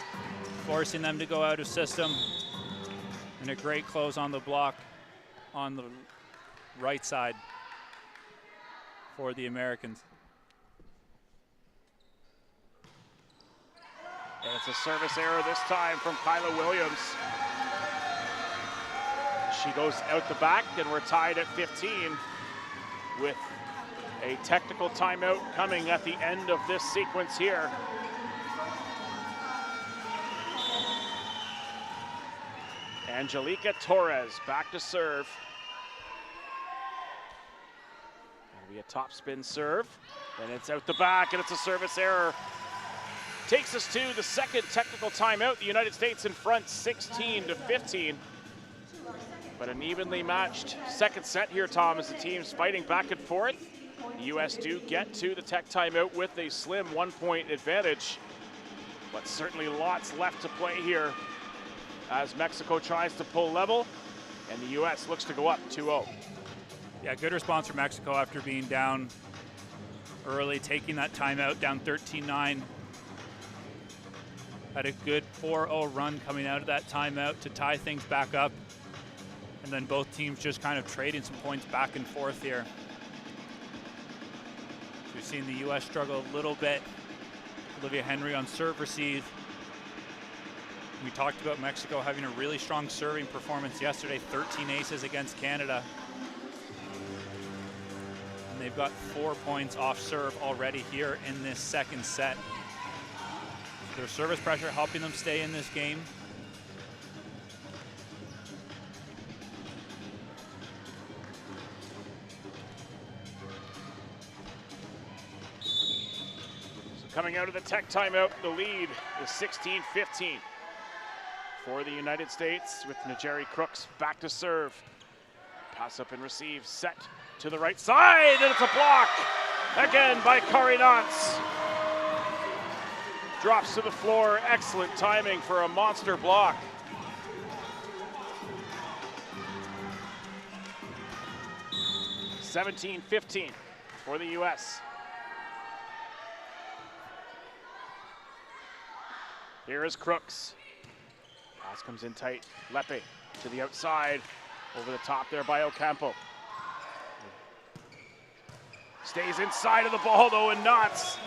forcing them to go out of system. And a great close on the block on the right side for the Americans. And it's a service error this time from Kyla Williams. She goes out the back, and we're tied at 15 with a technical timeout coming at the end of this sequence here. Angelica Torres back to serve. It'll be a topspin serve, and it's out the back, and it's a service error. Takes us to the second technical timeout. The United States in front 16-15. But an evenly matched second set here, Tom, as the team's fighting back and forth. The US do get to the tech timeout with a slim 1-point advantage. But certainly lots left to play here as Mexico tries to pull level, and the US looks to go up 2-0. Yeah, good response from Mexico after being down early, taking that timeout, down 13-9. Had a good 4-0 run coming out of that timeout to tie things back up. And then both teams just kind of trading some points back and forth here. We've seen the US struggle a little bit. Olivia Henry on serve receive. We talked about Mexico having a really strong serving performance yesterday, 13 aces against Canada. And they've got 4 points off serve already here in this second set. Their service pressure helping them stay in this game. So coming out of the tech timeout, the lead is 16-15 for the United States, with Najeri Crooks back to serve. Pass up and receive, set to the right side, and it's a block again by Karinatz. Drops to the floor, excellent timing for a monster block. (17-15) for the US. Here is Crooks. Pass comes in tight. Lepe to the outside, over the top there by Ocampo. Stays inside of the ball though, and Knotts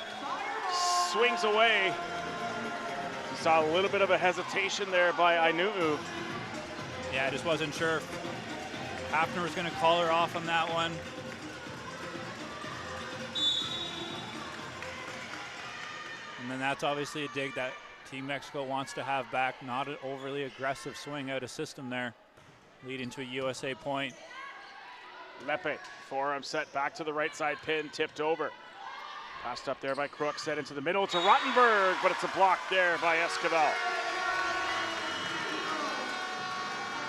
swings away. You saw a little bit of a hesitation there by Ainuu. Yeah, I just wasn't sure if Hafner was going to call her off on that one. And then that's obviously a dig that Team Mexico wants to have back. Not an overly aggressive swing out of system there, leading to a USA point. Lepe, forearm set back to the right side pin, tipped over. Passed up there by Crook, set into the middle to Rottenberg, but it's a block there by Esquivel.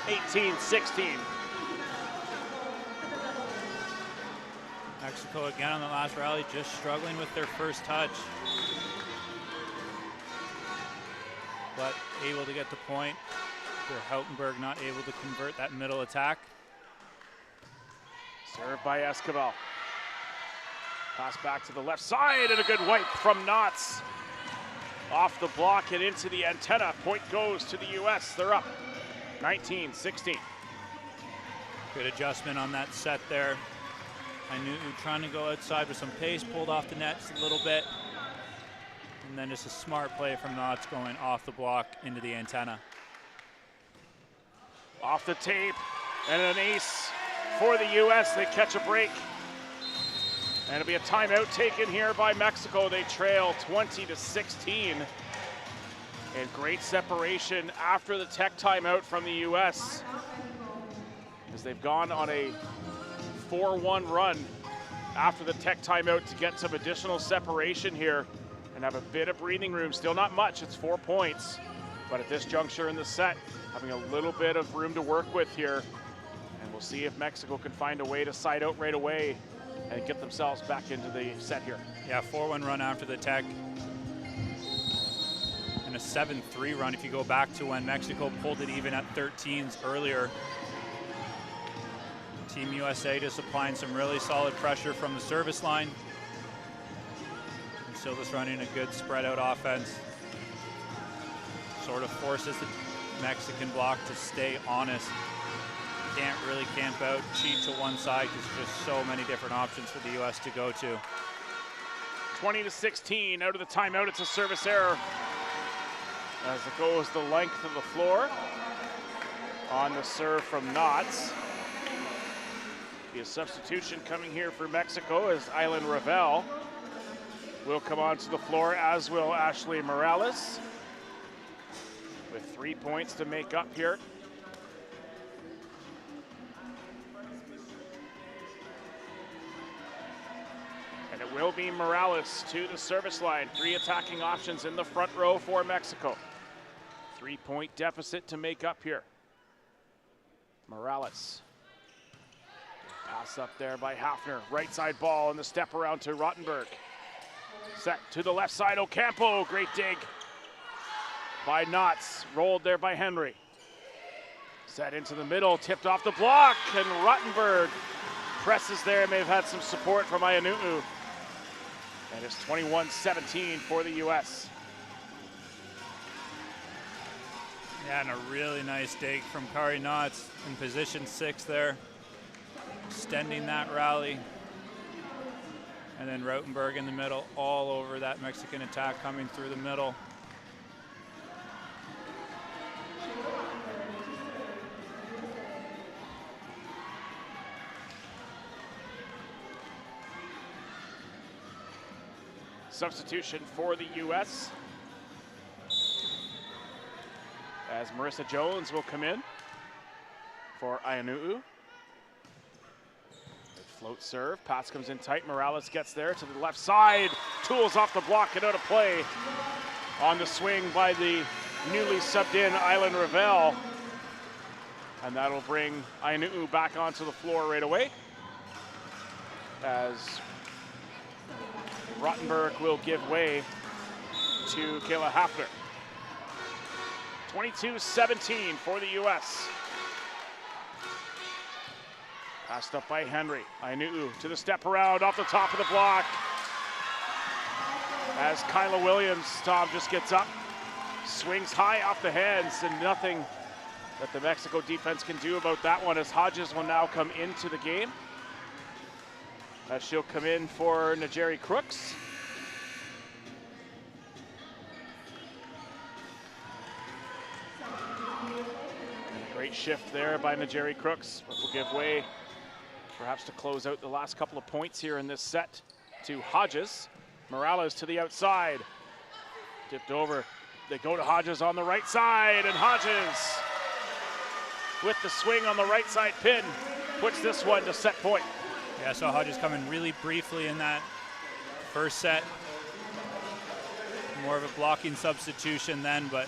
18-16. Mexico again on the last rally, just struggling with their first touch. But able to get the point. Houtenberg not able to convert that middle attack. Served by Esquivel. Pass back to the left side and a good wipe from Knotts. Off the block and into the antenna. Point goes to the U.S. They're up 19-16. Good adjustment on that set there. Trying to go outside with some pace, pulled off the nets a little bit. And then just a smart play from Knotts going off the block into the antenna. Off the tape and an ace for the U.S. They catch a break. And it'll be a timeout taken here by Mexico. They trail 20-16. And great separation after the tech timeout from the U.S. as they've gone on a 4-1 run after the tech timeout to get some additional separation here and have a bit of breathing room. Still not much, it's 4 points. But at this juncture in the set, having a little bit of room to work with here. And we'll see if Mexico can find a way to side out right away and get themselves back into the set here. Yeah, 4-1 run after the tech. And a 7-3 run if you go back to when Mexico pulled it even at 13s earlier. Team USA just applying some really solid pressure from the service line. And Silva's running a good spread out offense. Sort of forces the Mexican block to stay honest. Can't really camp out, cheat to one side because there's just so many different options for the US to go to. 20-16, out of the timeout, it's a service error. As it goes the length of the floor. On the serve from Knotts. Be a substitution coming here for Mexico as Aylan Ravel will come onto the floor, as will Ashley Morales, with 3 points to make up here. And it will be Morales to the service line. 3 attacking options in the front row for Mexico. 3-point deficit to make up here. Morales. Pass up there by Hafner. Right side ball and the step around to Rottenberg. Set to the left side, Ocampo. Great dig by Knotts. Rolled there by Henry. Set into the middle, tipped off the block, and Rottenberg presses there. May have had some support from Iannu'u. And it's 21-17 for the U.S. Yeah, and a really nice dig from Kari Knotts in position 6 there. Extending that rally. And then Rottenberg in the middle, all over that Mexican attack coming through the middle. Substitution for the U.S. as Marissa Jones will come in for Iannu'u. Float serve, pass comes in tight, Morales gets there to the left side, tools off the block and out of play on the swing by the newly subbed in Aylan Ravel. And that'll bring Iannu'u back onto the floor right away as Rottenberg will give way to Kayla Hafner. 22-17 for the U.S. Passed up by Henry. Iannu'u to the step around off the top of the block. As Kyla Williams, Tom just gets up, swings high off the hands, and nothing that the Mexico defense can do about that one, as Hodges will now come into the game. As she'll come in for Najeri Crooks. And a great shift there by Najeri Crooks, but will give way perhaps to close out the last couple of points here in this set to Hodges. Morales to the outside. Tipped over. They go to Hodges on the right side, and Hodges with the swing on the right side pin puts this one to set point. Yeah, I saw Hodges come in really briefly in that first set. More of a blocking substitution then, but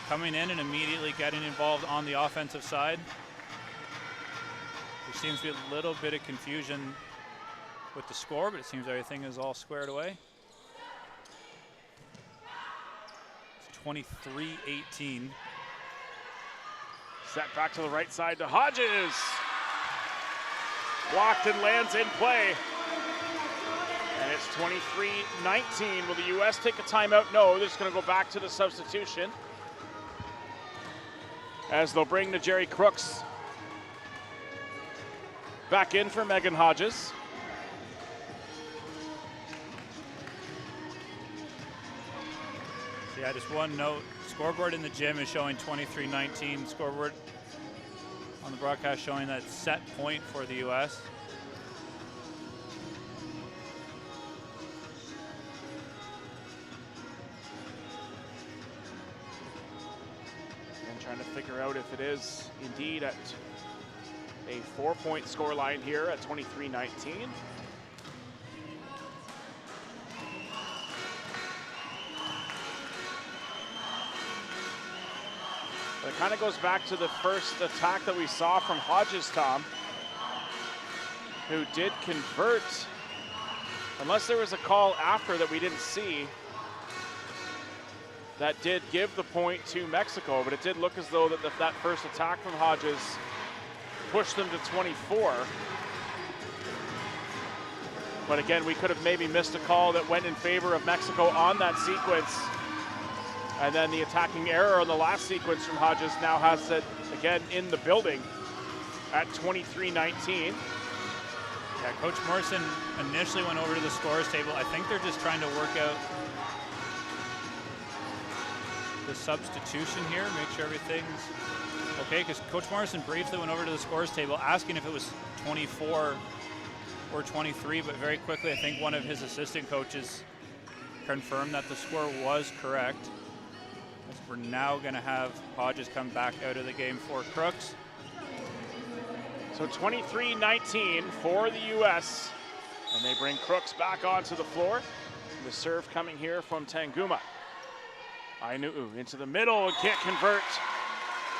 coming in and immediately getting involved on the offensive side. There seems to be a little bit of confusion with the score, but it seems everything is all squared away. It's 23-18. Set back to the right side to Hodges. Blocked and lands in play. And it's 23-19. Will the U.S. take a timeout? No, they're just going to go back to the substitution, as they'll bring the Jerry Crooks back in for Megan Hodges. So yeah, just one note. Scoreboard in the gym is showing 23-19. Scoreboard on the broadcast showing that set point for the U.S. And trying to figure out if it is indeed at a 4-point score line here at 23-19. It kind of goes back to the first attack that we saw from Hodges, Tom, who did convert, unless there was a call after that we didn't see, that did give the point to Mexico, but it did look as though that first attack from Hodges pushed them to 24. But again, we could have maybe missed a call that went in favor of Mexico on that sequence. And then the attacking error on the last sequence from Hodges now has it again in the building at 23-19. Yeah, Coach Morrison initially went over to the scores table. I think they're just trying to work out the substitution here, make sure everything's okay, because Coach Morrison briefly went over to the scores table asking if it was 24 or 23, but very quickly I think one of his assistant coaches confirmed that the score was correct. We're now going to have Hodges come back out of the game for Crooks. So 23-19 for the U.S. And they bring Crooks back onto the floor. The serve coming here from Tanguma. Ainu'u into the middle and can't convert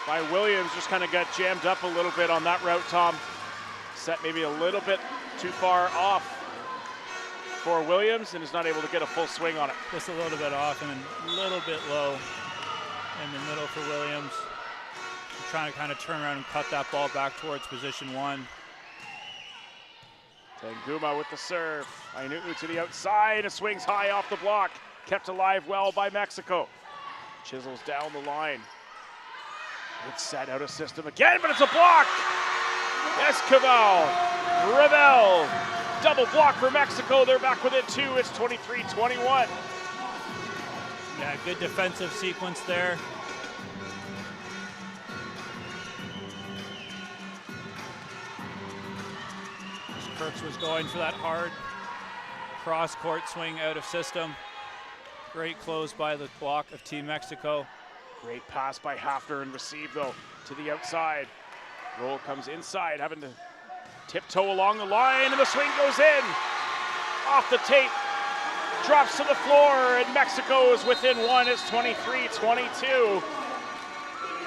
by Williams. Just kind of got jammed up a little bit on that route, Tom. Set maybe a little bit too far off for Williams and is not able to get a full swing on it. Just a little bit off and a little bit low in the middle for Williams. Trying to kind of turn around and cut that ball back towards position one. Tanguma with the serve. Ainu'u to the outside, and swings high off the block. Kept alive well by Mexico. Chisels down the line. It's set out of system again, but it's a block! Esquivel, Ravel, double block for Mexico. They're back within two. It's 23-21. Yeah, good defensive sequence there. Crooks was going for that hard cross-court swing out of system. Great close by the block of Team Mexico. Great pass by Hafner and receive though to the outside. Roll comes inside, having to tiptoe along the line, and the swing goes in. Off the tape, drops to the floor, and Mexico is within one. It's 23-22.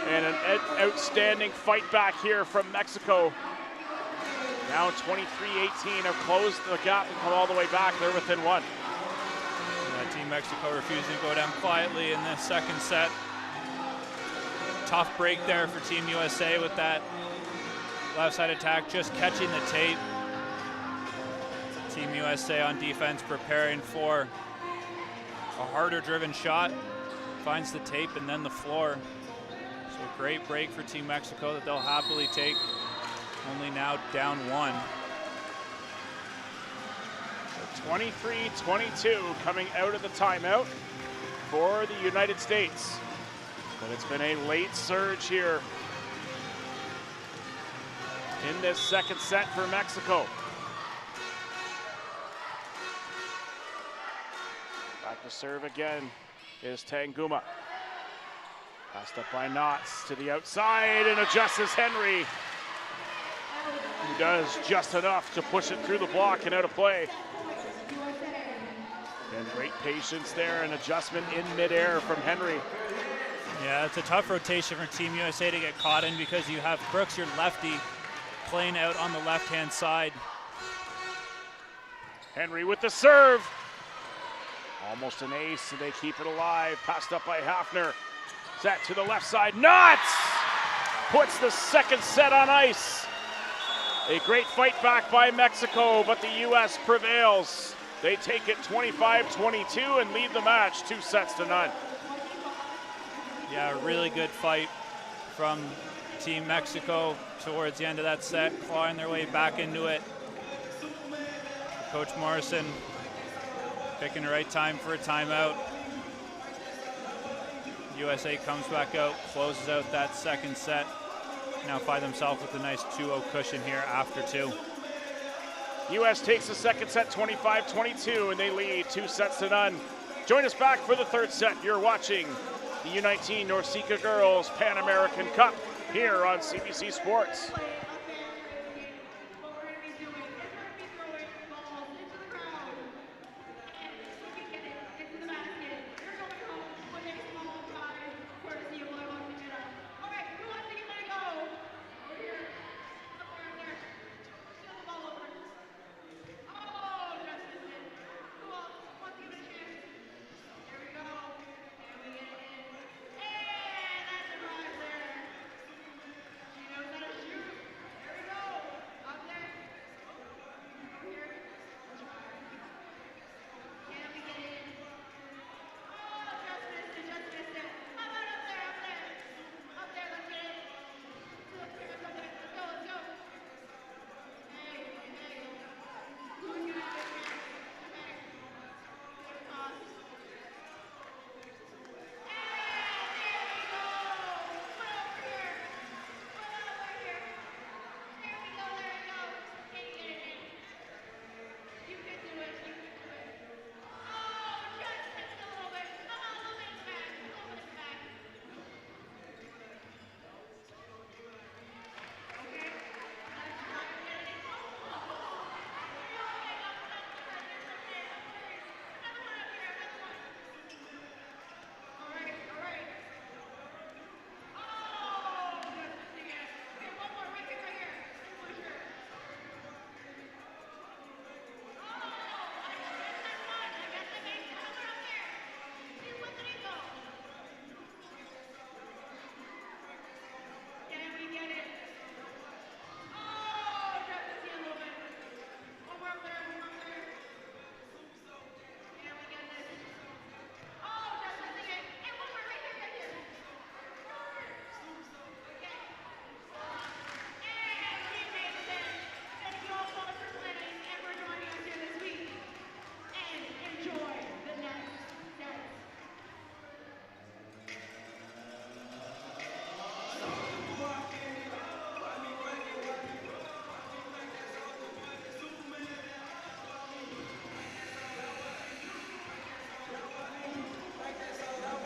And an outstanding fight back here from Mexico. Now 23-18 have closed the gap and come all the way back. They're within one. Yeah, Team Mexico refusing to go down quietly in the second set. Tough break there for Team USA with that left side attack, just catching the tape. Team USA on defense preparing for a harder driven shot. Finds the tape and then the floor. So a great break for Team Mexico that they'll happily take. Only now down one. So 23-22 coming out of the timeout for the United States. But it's been a late surge here in this second set for Mexico. Back to serve again is Tanguma. Passed up by Knotts to the outside and adjusts as Henry. does just enough to push it through the block and out of play. And great patience there and adjustment in midair from Henry. Yeah, it's a tough rotation for Team USA to get caught in because you have Brooks, your lefty, playing out on the left-hand side. Henry with the serve. Almost an ace, and they keep it alive. Passed up by Hafner. Set to the left side. Knotts puts the second set on ice. A great fight back by Mexico, but the U.S. prevails. They take it 25-22 and lead the match 2-0. Yeah, a really good fight from Team Mexico towards the end of that set, clawing their way back into it. Coach Morrison picking the right time for a timeout. USA comes back out, closes out that second set. Now find themselves with a nice 2-0 cushion here after 2. U.S. takes the second set 25-22 and they lead 2-0. Join us back for the third set. You're watching the U19 NORCECA Girls Pan American Cup here on CBC Sports.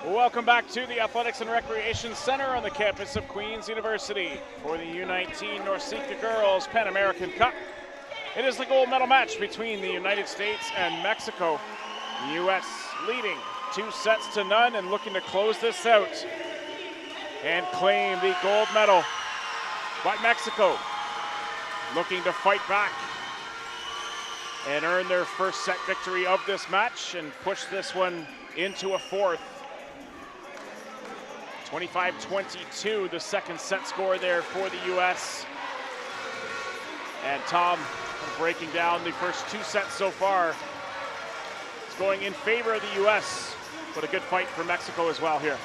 Welcome back to the Athletics and Recreation Center on the campus of Queen's University for the U19 NORCECA Girls Pan American Cup. It is the gold medal match between the United States and Mexico. The U.S. leading 2-0 and looking to close this out and claim the gold medal. But Mexico looking to fight back and earn their first set victory of this match and push this one into a fourth. 25-22, the second set score there for the U.S. And Tom, breaking down the first two sets so far, it's going in favor of the U.S., but a good fight for Mexico as well here.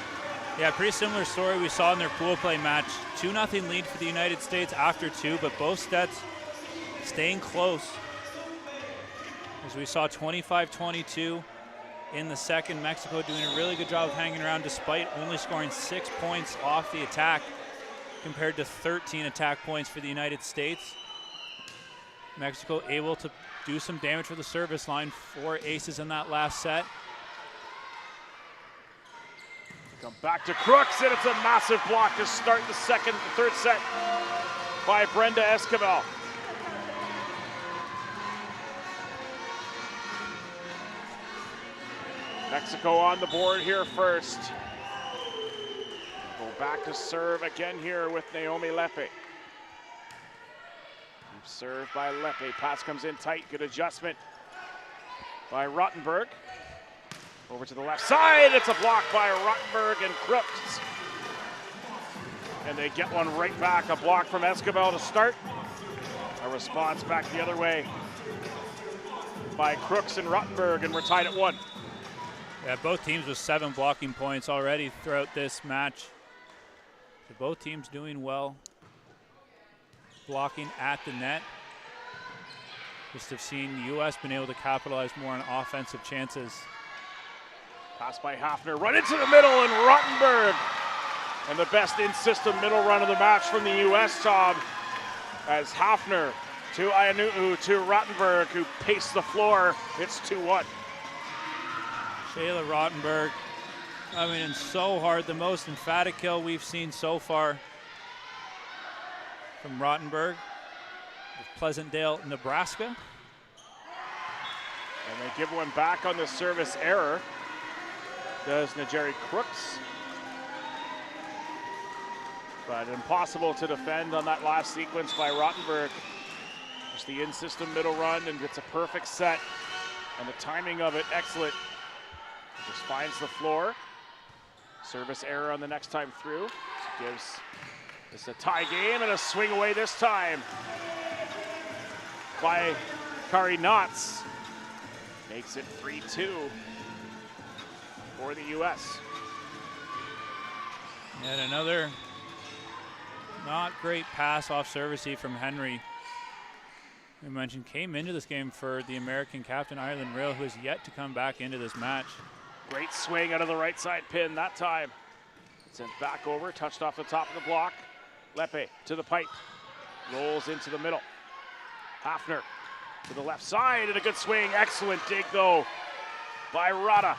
Yeah, pretty similar story we saw in their pool play match. 2-0 lead for the United States after 2, but both sets staying close. As we saw 25-22 in the second, Mexico doing a really good job of hanging around despite only scoring 6 points off the attack compared to 13 attack points for the United States. Mexico able to do some damage for the service line, 4 aces in that last set. Come back to Crooks, and it's a massive block to start the third set by Brenda Esquivel. Mexico on the board here first. Go back to serve again here with Naomi Lepe. Served by Lepe. Pass comes in tight. Good adjustment by Rottenberg. Over to the left side. It's a block by Rottenberg and Crooks. And they get one right back. A block from Esquivel to start. A response back the other way by Crooks and Rottenberg, and we're tied at 1. Yeah, both teams with 7 blocking points already throughout this match. So both teams doing well. Blocking at the net. Just have seen the U.S. been able to capitalize more on offensive chances. Pass by Hafner, run into the middle, and Rottenberg. And the best in-system middle run of the match from the U.S., Tom, as Hafner to Ayanu'u to Rottenberg, who paced the floor. It's 2-1. Shayla Rottenberg coming in so hard. The most emphatic kill we've seen so far from Rottenberg of Pleasantdale, Nebraska. And they give one back on the service error. Does Najeri Crooks. But impossible to defend on that last sequence by Rottenberg. Just the in-system middle run, and it's a perfect set. And the timing of it, excellent. Just finds the floor. Service error on the next time through. Gives this a tie game, and a swing away this time by Kari Knotts. Makes it 3-2 for the U.S. And another not great pass off service from Henry. We mentioned came into this game for the American captain, Ireland Rail, who has yet to come back into this match. Great swing out of the right side pin that time. Sent back over, touched off the top of the block. Lepe to the pipe, rolls into the middle. Hafner to the left side, and a good swing. Excellent dig though by Rada.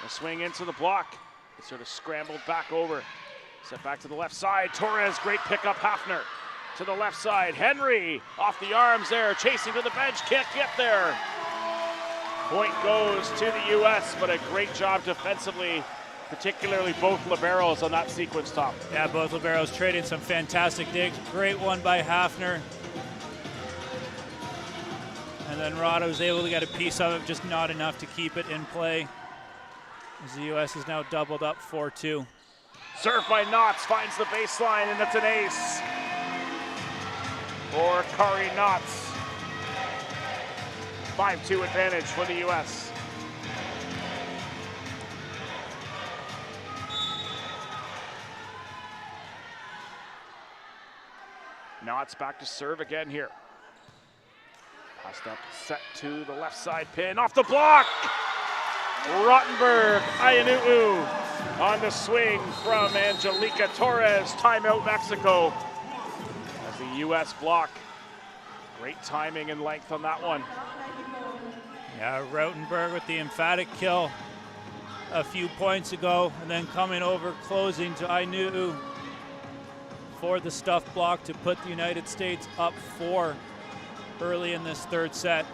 A swing into the block. It sort of scrambled back over. Set back to the left side. Torres, great pickup. Hafner to the left side. Henry off the arms there, chasing to the bench, can't get there. Point goes to the U.S., but a great job defensively, particularly both liberos on that sequence, Tom. Yeah, both liberos trading some fantastic digs. Great one by Hafner. And then Rada was able to get a piece of it, just not enough to keep it in play. As the U.S. is now doubled up 4-2. Serve by Knotts, finds the baseline, and it's an ace for Kari Knotts. 5-2 advantage for the U.S. Knotts back to serve again here. Passed up, set to the left side pin, off the block! Rottenberg, Ayanu'u on the swing from Angelica Torres. Timeout Mexico as the U.S. block. Great timing and length on that one. Yeah, Rottenberg with the emphatic kill a few points ago, and then coming over, closing to Ayanu'u for the stuff block to put the United States up 4 early in this third set.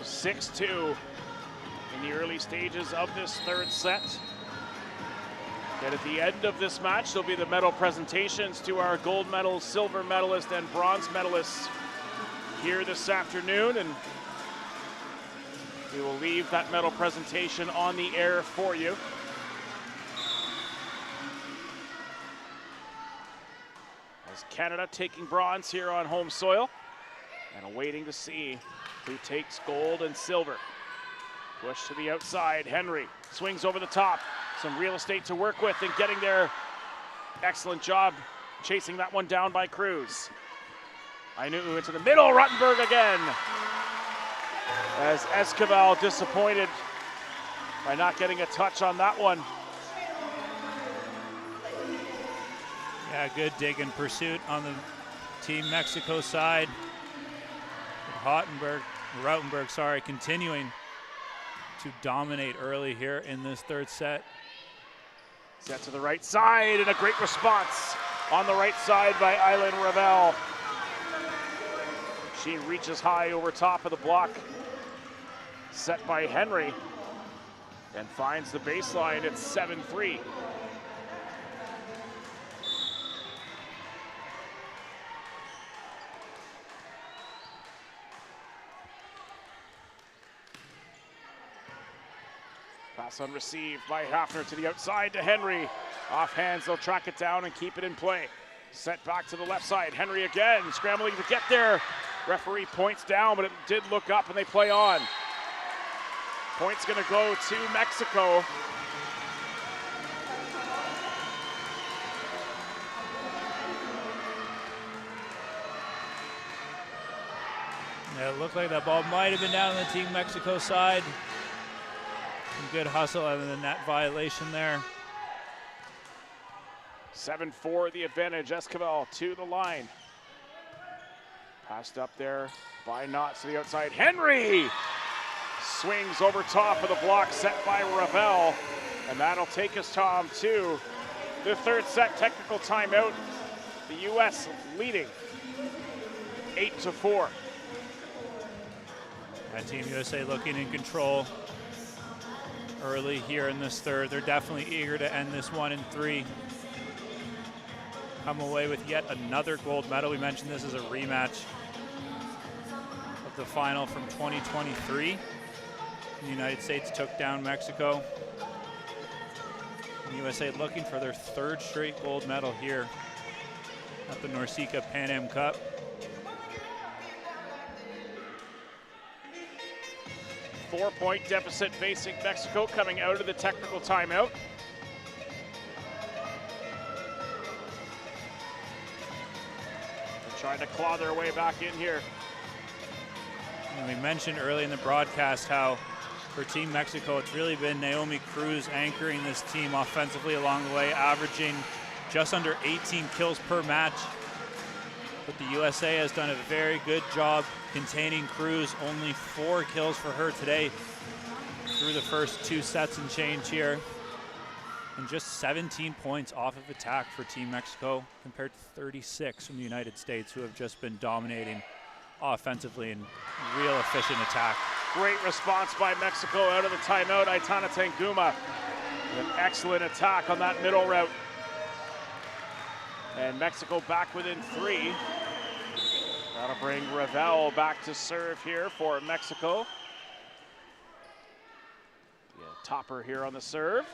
So 6-2 in the early stages of this third set. And at the end of this match, there'll be the medal presentations to our gold medal, silver medalist, and bronze medalists here this afternoon. And we will leave that medal presentation on the air for you. As Canada taking bronze here on home soil and awaiting to see who takes gold and silver. Push to the outside, Henry swings over the top. Some real estate to work with and getting there. Excellent job chasing that one down by Cruz. Ayanu'u into the middle, Rottenberg again. As Esquivel disappointed by not getting a touch on that one. Yeah, good dig and pursuit on the Team Mexico side. Rottenberg, continuing to dominate early here in this third set. Set to the right side, and a great response on the right side by Eileen Ravel. She reaches high over top of the block, set by Henry, and finds the baseline at 7-3. Pass unreceived by Hafner to the outside to Henry. Off hands, they'll track it down and keep it in play. Set back to the left side. Henry again, scrambling to get there. Referee points down, but it did look up and they play on. Point's gonna go to Mexico. Yeah, it looked like that ball might have been down on the Team Mexico side. Some good hustle and the net violation there. 7-4 the advantage. Esquivel to the line. Passed up there by Knotts to the outside. Henry swings over top of the block set by Ravel. And that'll take us, Tom, to the third set technical timeout. The U.S. leading 8-4. Team USA looking in control early here in this third. They're definitely eager to end this 1-3. Come away with yet another gold medal. We mentioned this as a rematch of the final from 2023. The United States took down Mexico. And USA looking for their third straight gold medal here at the NORCECA Pan Am Cup. Four-point deficit facing Mexico coming out of the technical timeout. They're trying to claw their way back in here. And we mentioned early in the broadcast how for Team Mexico, it's really been Naomi Cruz anchoring this team offensively along the way, averaging just under 18 kills per match. But the USA has done a very good job containing Cruz. Only 4 kills for her today through the first 2 sets and change here. And just 17 points off of attack for Team Mexico compared to 36 from the United States, who have just been dominating offensively and real efficient attack. Great response by Mexico out of the timeout. Aitana Tanguma with an excellent attack on that middle route. And Mexico back within 3. That'll bring Ravel back to serve here for Mexico. Yeah, topper here on the serve.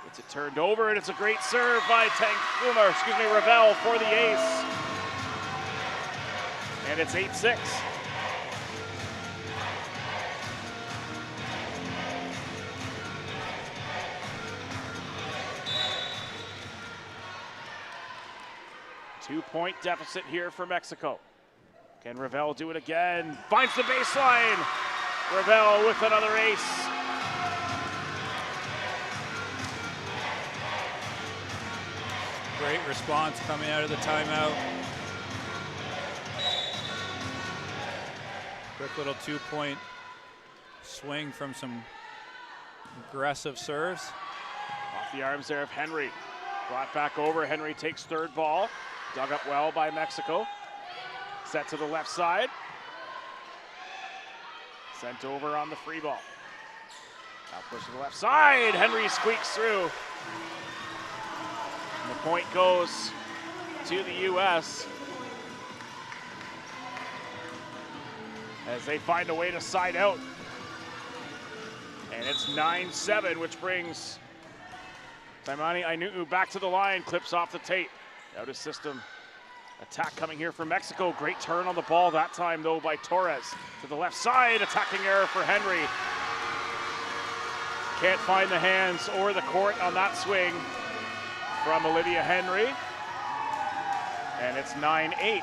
Gets it turned over, and it's a great serve by Ravel for the ace. And it's 8-6. Two-point deficit here for Mexico. Can Ravel do it again? Finds the baseline. Ravel with another ace. Great response coming out of the timeout. Quick little 2-point swing from some aggressive serves. Off the arms there of Henry. Brought back over. Henry takes third ball. Dug up well by Mexico. Set to the left side. Sent over on the free ball. Now push to the left side. Henry squeaks through. And the point goes to the U.S. as they find a way to side out. And it's 9-7, which brings Taimani Ainu'u back to the line, clips off the tape. Out of system attack coming here from Mexico. Great turn on the ball that time, though, by Torres. To the left side, attacking error for Henry. Can't find the hands or the court on that swing from Olivia Henry. And it's 9-8.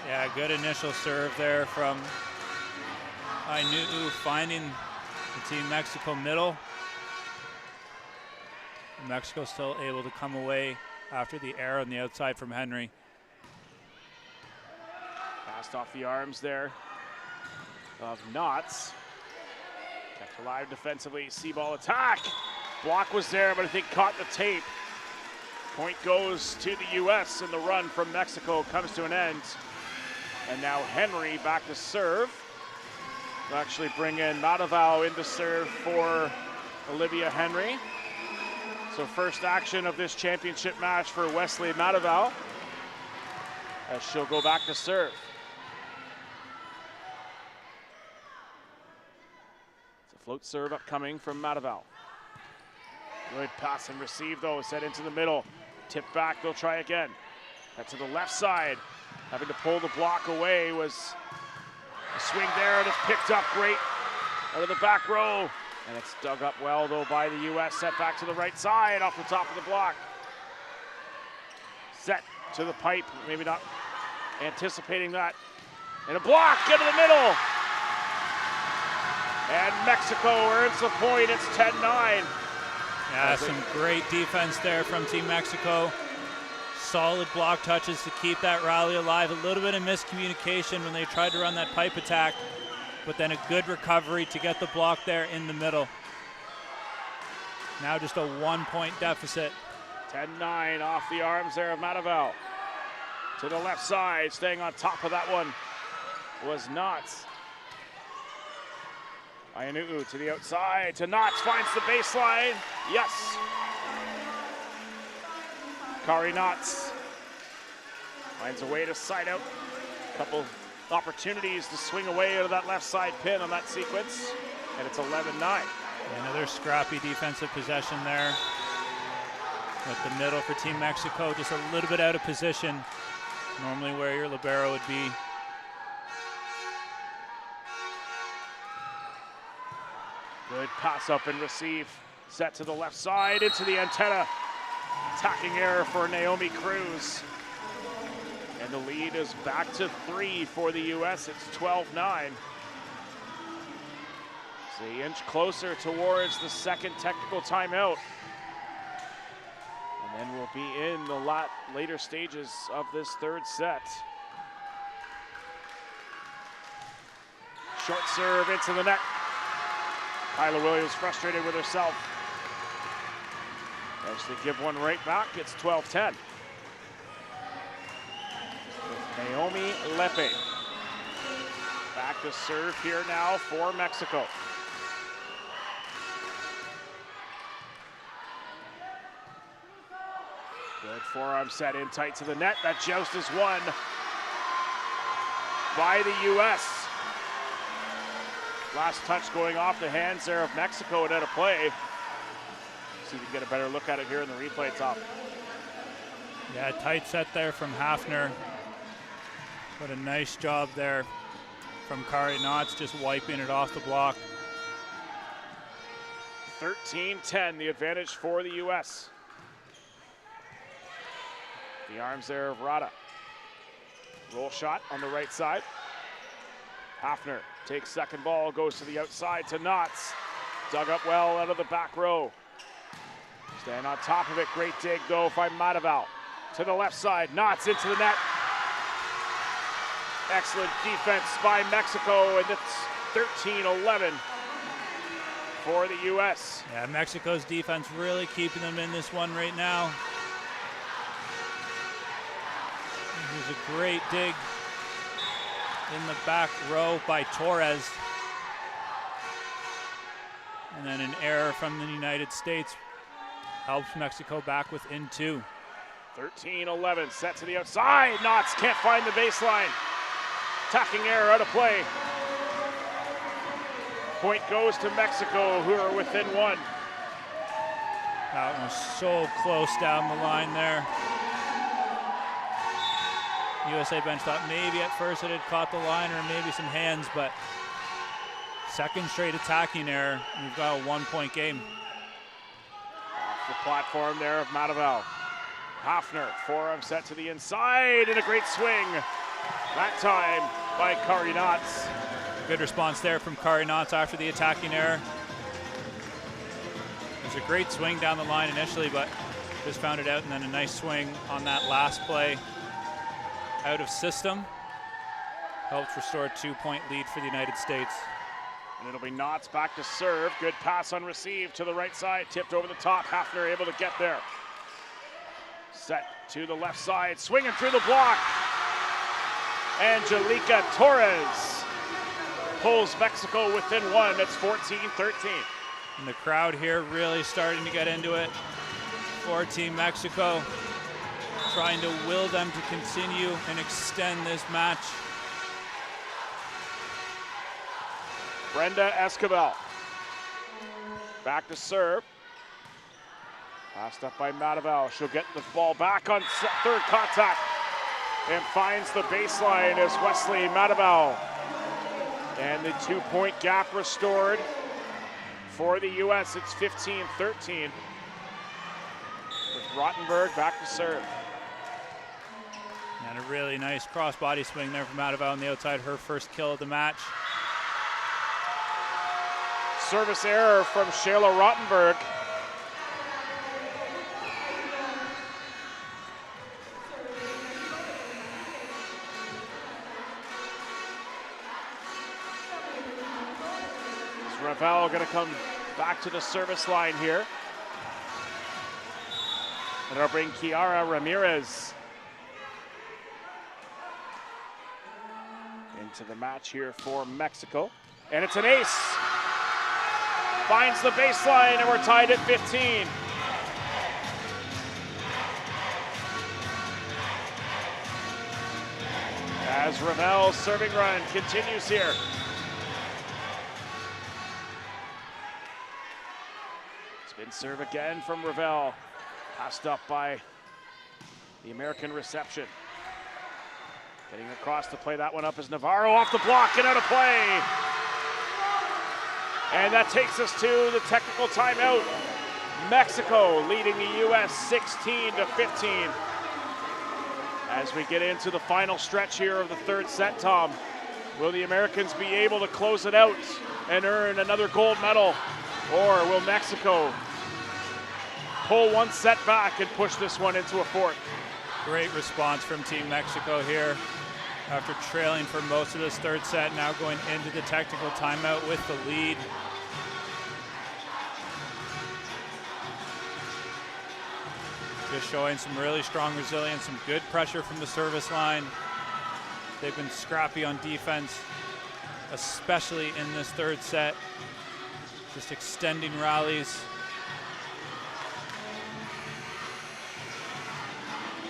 Yeah, good initial serve there from Ainu'u, finding the Team Mexico middle. Mexico still able to come away after the error on the outside from Henry. Passed off the arms there of Knotts. Kept alive defensively. C-ball attack. Block was there, but I think caught the tape Point goes to the U.S. and the run from Mexico comes to an end. And now Henry back to serve. We'll actually bring in Madavao in to serve for Olivia Henry. So first action of this championship match for Wesley Madavao, as she'll go back to serve. It's a float serve upcoming from Madavao. Good pass and receive though, set into the middle. Tip back, they'll try again. That's to the left side. Having to pull the block away was a swing there, and it's picked up great out of the back row. And it's dug up well though by the U.S. Set back to the right side off the top of the block. Set to the pipe, maybe not anticipating that. And a block into the middle. And Mexico earns the point, it's 10-9. Yeah, some great defense there from Team Mexico. Solid block touches to keep that rally alive. A little bit of miscommunication when they tried to run that pipe attack, but then a good recovery to get the block there in the middle. Now just a 1-point deficit. 10-9 off the arms there of Madavao. To the left side, staying on top of that one was Knotts. Ayanu'u to the outside, to Knotts, finds the baseline. Yes. Kari Knotts finds a way to side out. Couple opportunities to swing away out of that left side pin on that sequence, and it's 11-9. Another scrappy defensive possession there. With the middle for Team Mexico, just a little bit out of position, normally where your libero would be. Good pass up and receive. Set to the left side, into the antenna. Attacking error for Naomi Cruz. And the lead is back to 3 for the U.S. It's 12-9. It's an inch closer towards the second technical timeout. And then we'll be in the later stages of this third set. Short serve into the net. Kyla Williams frustrated with herself. As they give one right back, it's 12-10. Naomi Lepe back to serve here now for Mexico. Good forearm set in tight to the net. That joust is won by the U.S. Last touch going off the hands there of Mexico and out of play. See if we can get a better look at it here in the replay top. Yeah, tight set there from Hafner. What a nice job there from Kari Knotts, just wiping it off the block. 13-10, the advantage for the U.S. The arms there of Rada. Roll shot on the right side. Hafner takes second ball, goes to the outside to Knotts. Dug up well out of the back row. Stand on top of it, great dig though by Madavao. To the left side, Knotts into the net. Excellent defense by Mexico, and it's 13-11 for the U.S. Yeah, Mexico's defense really keeping them in this one right now. Here's a great dig in the back row by Torres. And then an error from the United States helps Mexico back within 2. 13-11, set to the outside. Knotts can't find the baseline. Attacking error out of play. Point goes to Mexico, who are within 1. That one was so close down the line there. USA bench thought maybe at first it had caught the line or maybe some hands, but second straight attacking error, and we've got a 1-point game. Off the platform there of Madavao. Hafner, forearm set to the inside, and a great swing. That time by Kari Knotts. Good response there from Kari Knotts after the attacking error. It was a great swing down the line initially, but just found it out, and then a nice swing on that last play. Out of system. Helps restore a 2-point lead for the United States. And it'll be Knotts back to serve. Good pass on receive to the right side, tipped over the top. Hafner able to get there. Set to the left side, swinging through the block. Angelica Torres pulls Mexico within one. It's 14-13. And the crowd here really starting to get into it for Team Mexico, trying to will them to continue and extend this match. Brenda Esquivel back to serve. Passed up by Mataval. She'll get the ball back on third contact and finds the baseline as Wesley Mataval. And the 2-point gap restored for the U.S. It's 15-13. With Rottenberg back to serve. And a really nice cross-body swing there from Mataval on the outside, her first kill of the match. Service error from Shayla Rottenberg. Ravel going to come back to the service line here. And it'll bring Kiara Ramirez into the match here for Mexico. And it's an ace. Finds the baseline, and we're tied at 15. As Ravel's serving run continues here. Spin serve again from Ravel. Passed up by the American reception. Getting across to play that one up is Navarro off the block and out of play. And that takes us to the technical timeout. Mexico leading the U.S. 16-15. As we get into the final stretch here of the third set, Tom, will the Americans be able to close it out and earn another gold medal? Or will Mexico pull one set back and push this one into a fourth? Great response from Team Mexico here. After trailing for most of this third set, now going into the technical timeout with the lead. Just showing some really strong resilience, some good pressure from the service line. They've been scrappy on defense, especially in this third set. Just extending rallies.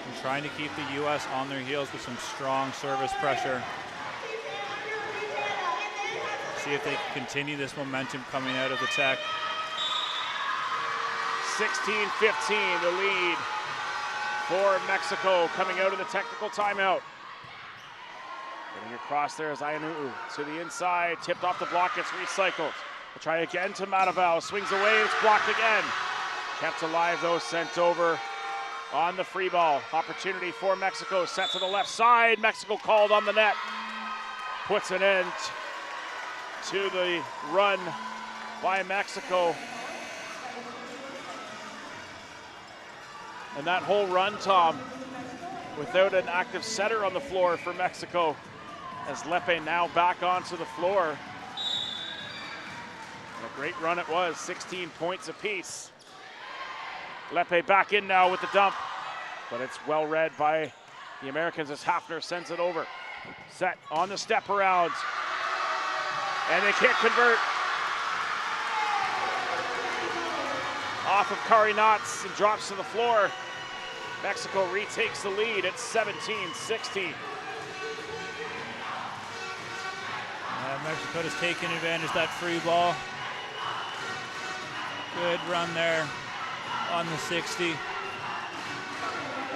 And trying to keep the U.S. on their heels with some strong service pressure. See if they can continue this momentum coming out of the tech. 16-15, the lead for Mexico coming out of the technical timeout. Getting across there is Ayanuu to the inside, tipped off the block, gets recycled. We'll try again to Mataval, swings away, it's blocked again. Kept alive though, sent over on the free ball. Opportunity for Mexico, set to the left side. Mexico called on the net. Puts an end to the run by Mexico. And that whole run, Tom, without an active setter on the floor for Mexico, as Lepe now back onto the floor. And a great run it was, 16 points apiece. Lepe back in now with the dump, but it's well read by the Americans as Hafner sends it over. Set on the step around, and they can't convert. Off of Kari Knotts and drops to the floor. Mexico retakes the lead at 17-16. Mexico has taken advantage of that free ball. Good run there on the 60. And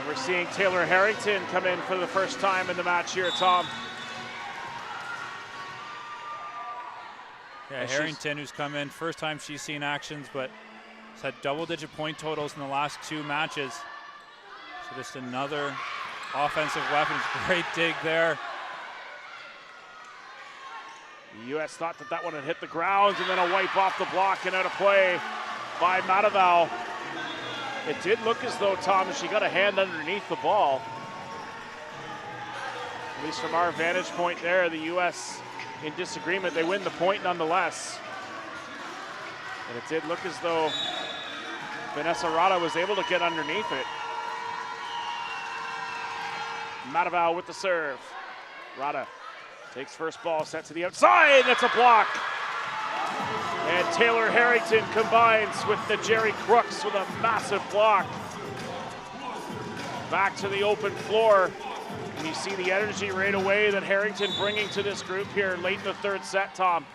we're seeing Taylor Harrington come in for the first time in the match here, Tom. Yeah, Harrington, who's come in, first time she's seen actions, but has had double-digit point totals in the last two matches. So just another offensive weapon. Great dig there. The U.S. thought that one had hit the ground, and then a wipe off the block and out of play by Mataval. It did look as though, Tom, she got a hand underneath the ball. At least from our vantage point there, the U.S. in disagreement. They win the point nonetheless. And it did look as though Vanessa Rada was able to get underneath it. Mataval with the serve. Rada takes first ball, set to the outside. That's a block. And Taylor Harrington combines with the Jerry Crooks with a massive block. Back to the open floor. And you see the energy right away that Harrington bringing to this group here late in the third set, Tom.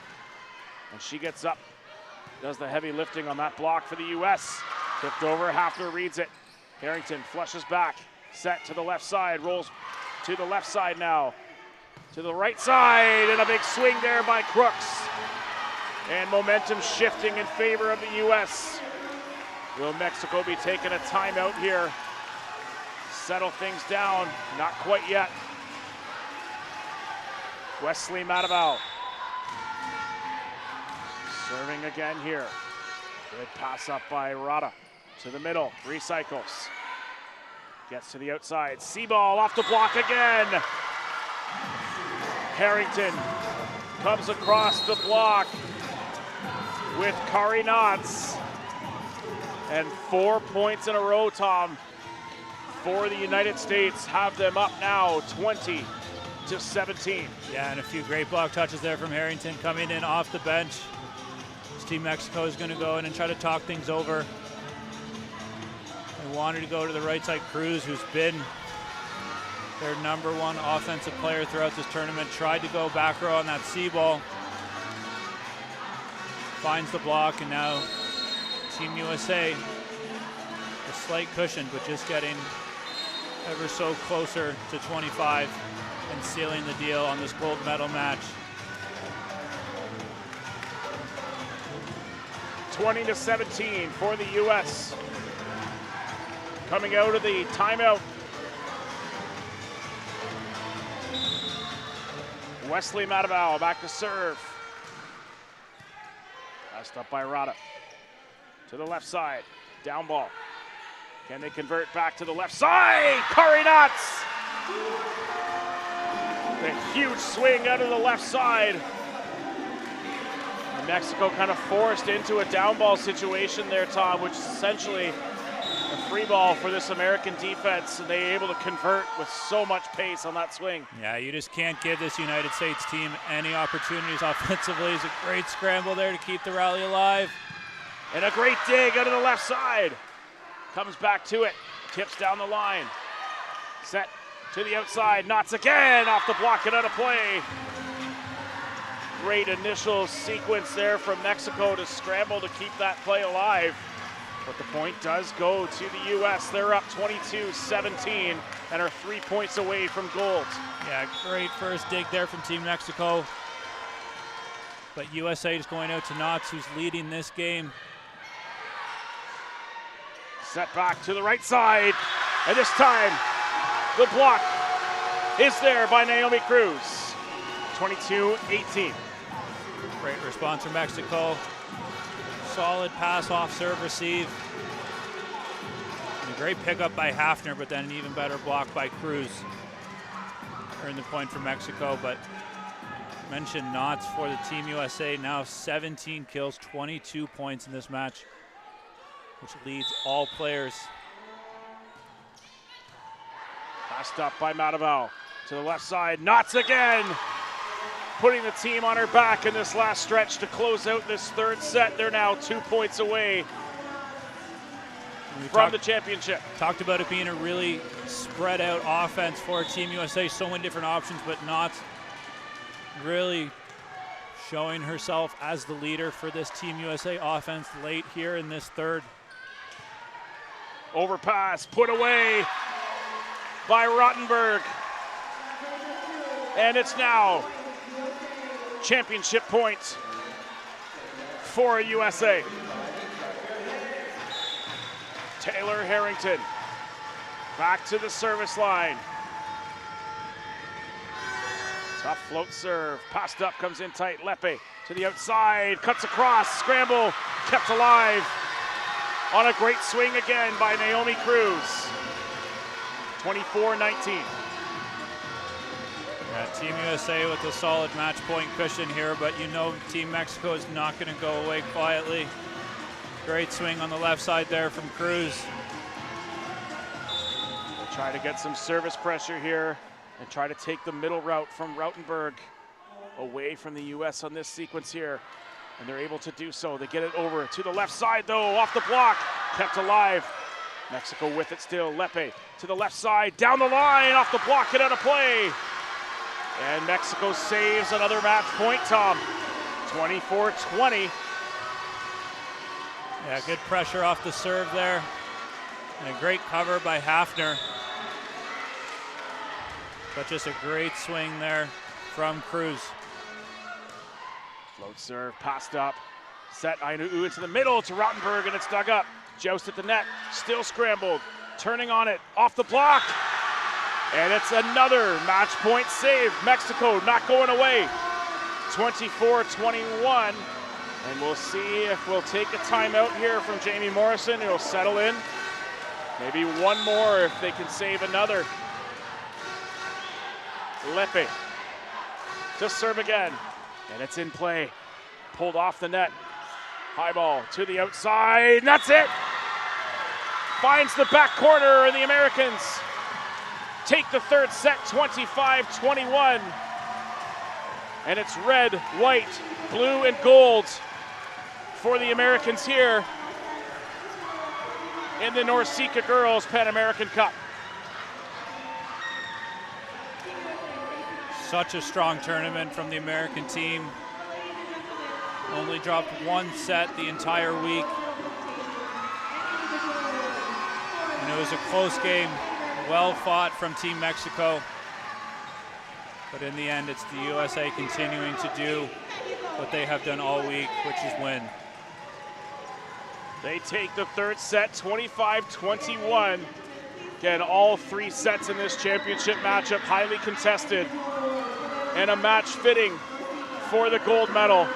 And she gets up, does the heavy lifting on that block for the U.S. Tipped over, Hafner reads it. Harrington flushes back, set to the left side, rolls to the left side now. To the right side, and a big swing there by Crooks. And momentum shifting in favor of the U.S. Will Mexico be taking a timeout here? Settle things down, not quite yet. Wesley Mataval serving again here. Good pass up by Rada to the middle, recycles. Gets to the outside, Seaball off the block again. Harrington comes across the block with Kari Knotts. And 4 points in a row, Tom, for the United States, have them up now 20-17. Yeah, and a few great block touches there from Harrington coming in off the bench. This Team Mexico is going to go in and try to talk things over. They wanted to go to the right side. Cruz, who's been their #1 offensive player throughout this tournament, tried to go back row on that C ball. Finds the block, and now Team USA, a slight cushion, but just getting ever so closer to 25 and sealing the deal on this gold medal match. 20-17 for the U.S. Coming out of the timeout. Wesley Mataval back to serve. Passed up by Rada. To the left side, down ball. Can they convert back to the left side? Kari Knotts! The huge swing out of the left side. And Mexico kind of forced into a down ball situation there, Tom, which is essentially a free ball for this American defense, and they able to convert with so much pace on that swing. Yeah, you just can't give this United States team any opportunities offensively. It's a great scramble there to keep the rally alive. And a great dig out of the left side. Comes back to it, tips down the line. Set to the outside, Knotts again, off the block and out of play. Great initial sequence there from Mexico to scramble to keep that play alive. But the point does go to the U.S. They're up 22-17 and are 3 points away from gold. Yeah, great first dig there from Team Mexico. But USA is going out to Knotts, who's leading this game. Set back to the right side, and this time the block is there by Naomi Cruz. 22-18. Great response from Mexico. Solid pass off serve receive. And a great pickup by Hafner, but then an even better block by Cruz. Earned the point for Mexico, but mentioned Knotts for the Team USA. Now 17 kills, 22 points in this match, which leads all players. Passed up by Mataval to the left side. Knotts again, putting the team on her back in this last stretch to close out this third set. They're now 2 points away from the championship. Talked about it being a really spread out offense for Team USA. So many different options, but Knotts really showing herself as the leader for this Team USA offense late here in this third. Overpass, put away by Rottenberg. And it's now championship points for USA. Taylor Harrington back to the service line. Tough float serve, passed up, comes in tight. Lepe to the outside, cuts across, scramble, kept alive on a great swing again by Naomi Cruz. 24-19. Yeah, Team USA with a solid match point cushion here, but you know Team Mexico is not going to go away quietly. Great swing on the left side there from Cruz. Try to get some service pressure here and try to take the middle route from Rautenberg away from the U.S. on this sequence here. And they're able to do so. They get it over to the left side though, off the block, kept alive. Mexico with it still, Lepe to the left side, down the line, off the block, get out of play. And Mexico saves another match point, Tom. 24-20. Yeah, good pressure off the serve there. And a great cover by Hafner. But just a great swing there from Cruz. Float serve, passed up. Set Ainuu into the middle to Rautenberg, and it's dug up. Joust at the net, still scrambled. Turning on it, off the block. And it's another match point save. Mexico not going away. 24-21. And we'll see if we'll take a timeout here from Jamie Morrison. He'll settle in. Maybe one more if they can save another. Lepe to serve again. And it's in play. Pulled off the net. High ball to the outside. And that's it. Finds the back corner, and the Americans take the third set 25-21. And it's red, white, blue, and gold for the Americans here in the NORCECA Girls Pan American Cup. Such a strong tournament from the American team. Only dropped one set the entire week. And it was a close game, well fought from Team Mexico. But in the end, it's the USA continuing to do what they have done all week, which is win. They take the third set 25-21. Again, all three sets in this championship matchup highly contested. And a match fitting for the gold medal.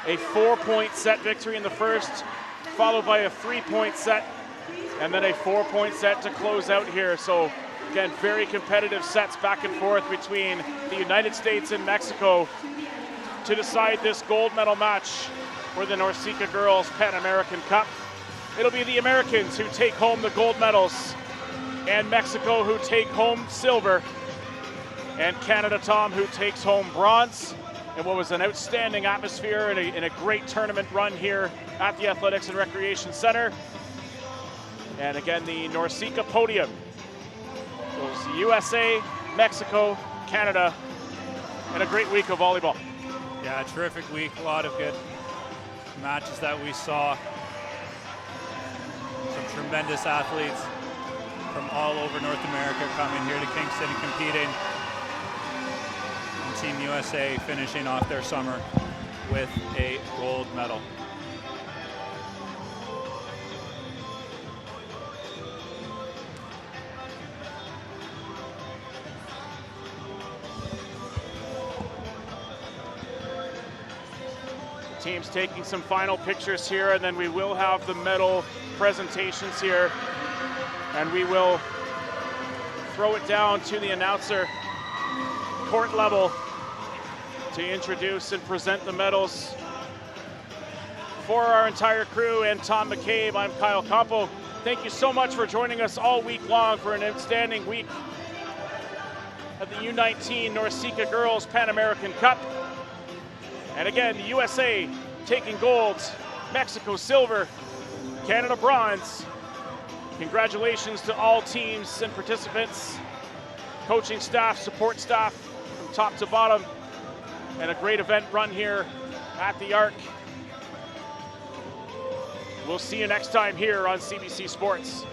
A 4-point set victory in the first, followed by a 3-point set, and then a 4-point set to close out here. So again, very competitive sets back and forth between the United States and Mexico to decide this gold medal match for the NORCECA Girls Pan American Cup. It'll be the Americans who take home the gold medals and Mexico who take home silver, and Canada, Tom, who takes home bronze in what was an outstanding atmosphere and a great tournament run here at the Athletics and Recreation Center. And again, the NORCECA podium goes USA, Mexico, Canada, and a great week of volleyball. Yeah, a terrific week, a lot of good matches that we saw. Some tremendous athletes from all over North America coming here to Kingston and competing. And Team USA finishing off their summer with a gold medal. Teams taking some final pictures here, and then we will have the medal presentations here, and we will throw it down to the announcer court level to introduce and present the medals. For our entire crew and Tom McCabe, I'm Kyle Campo. Thank you so much for joining us all week long for an outstanding week of the U19 NORCECA Girls Pan American Cup. And again, the USA taking gold, Mexico silver, Canada bronze. Congratulations to all teams and participants, coaching staff, support staff from top to bottom, and a great event run here at the Arc. We'll see you next time here on CBC Sports.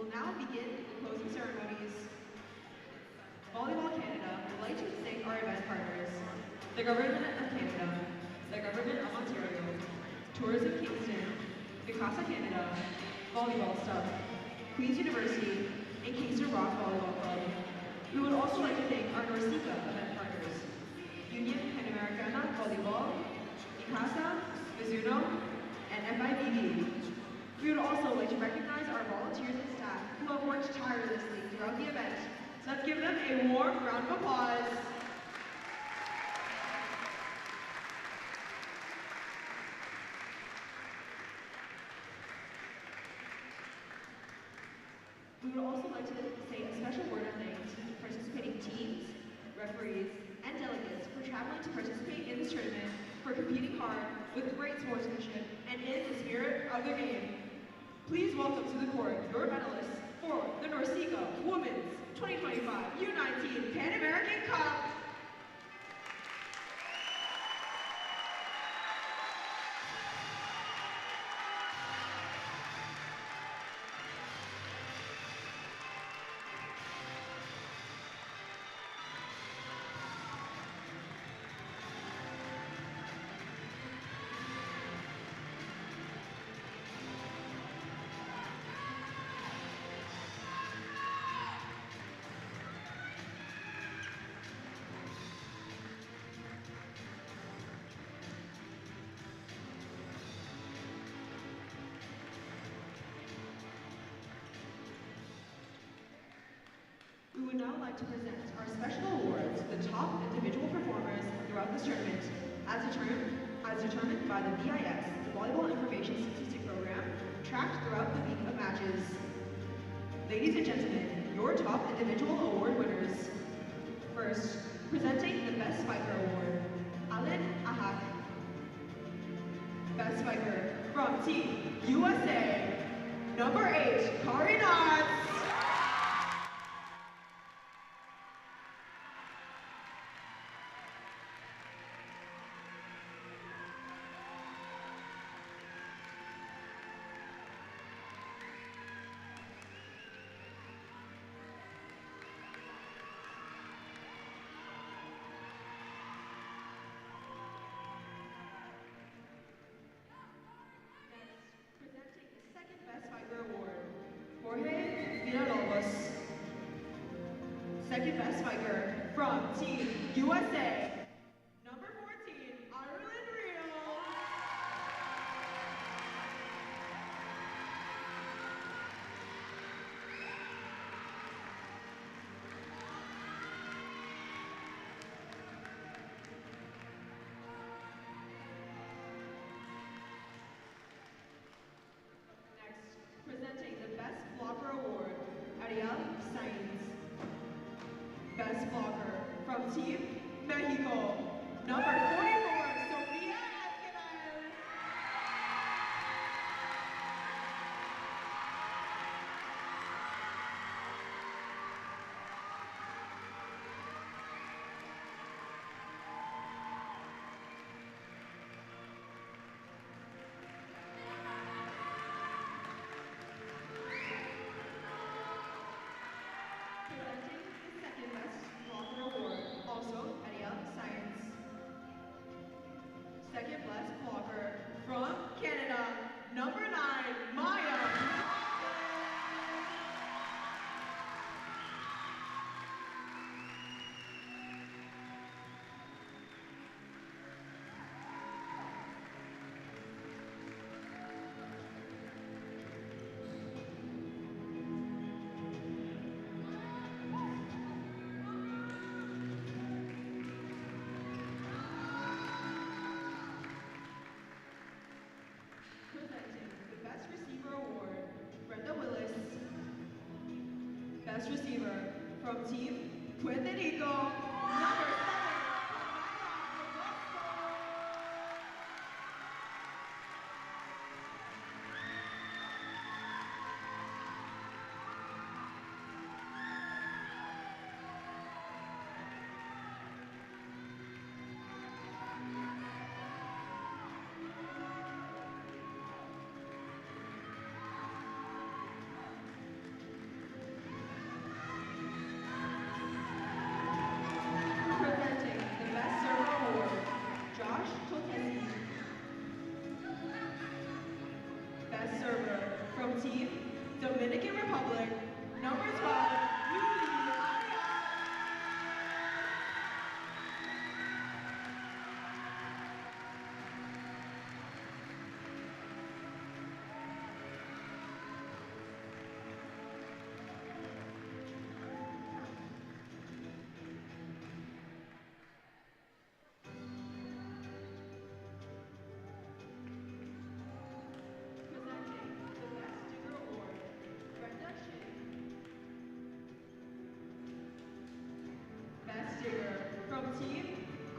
will now begin the closing ceremonies. Volleyball Canada would like to thank our event partners, the Government of Canada, the Government of Ontario, Tourism Kingston, Casa Canada, Volleyball Stuff, Queen's University, and Kingston Rock Volleyball Club. We would also like to thank our NORCECA event partners, Union Panamericana Volleyball, Casa, Mizuno, and FIVB. We would also like to recognize our volunteers and staff who have worked tirelessly throughout the event. So let's give them a warm round of applause. We would also like to say a special word of thanks to participating teams, referees, and delegates for traveling to participate in this tournament, for competing hard with great sportsmanship and in the spirit of the game. Please welcome to the court your medalists for the NORCECA Women's 2025 U19 Pan American Cup. We would now like to present our special awards to the top individual performers throughout this tournament, as determined by the VIS, the Volleyball Information Statistic Program, tracked throughout the week of matches. Ladies and gentlemen, your top individual award winners. First, presenting the Best Spiker Award, Alan Ahak. Best Spiker from Team USA, number 8, Kari Knotts. Second best spiker from Team USA, number 14, Ireland Real. Next, presenting the Best Blocker Award, Ariel Sainz. Best blocker from Team Mexico, number 44, Sofia Esquivel. Presenting the second best blocker award, also Ariel Science. Second best blocker from Canada, number 9, Maya. Presenting the Best Receiver Award, Brenda Willis. Best Receiver from Team Puerto Rico, number 7,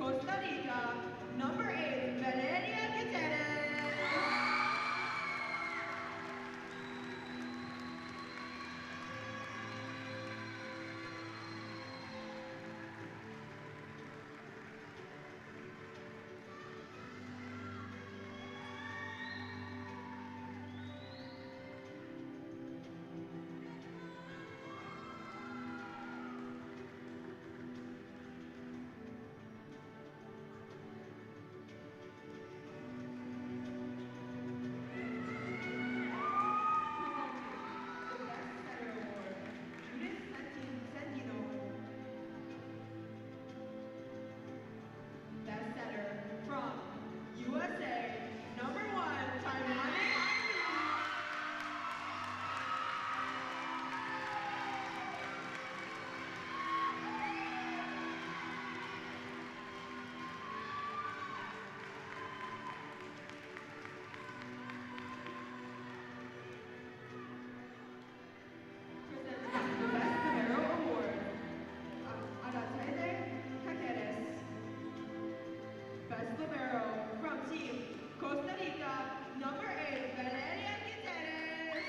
Costa Rica, number 8, Valeria Gutierrez. Best setter from USA, number 1, Taiwan. Presenting the Best Libero Award, Adatete Caceres. Best Libero from Team Costa Rica, number 8, Valeria Gutierrez.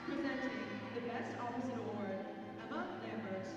Presenting the Best Opposite Award, Emma Lambert.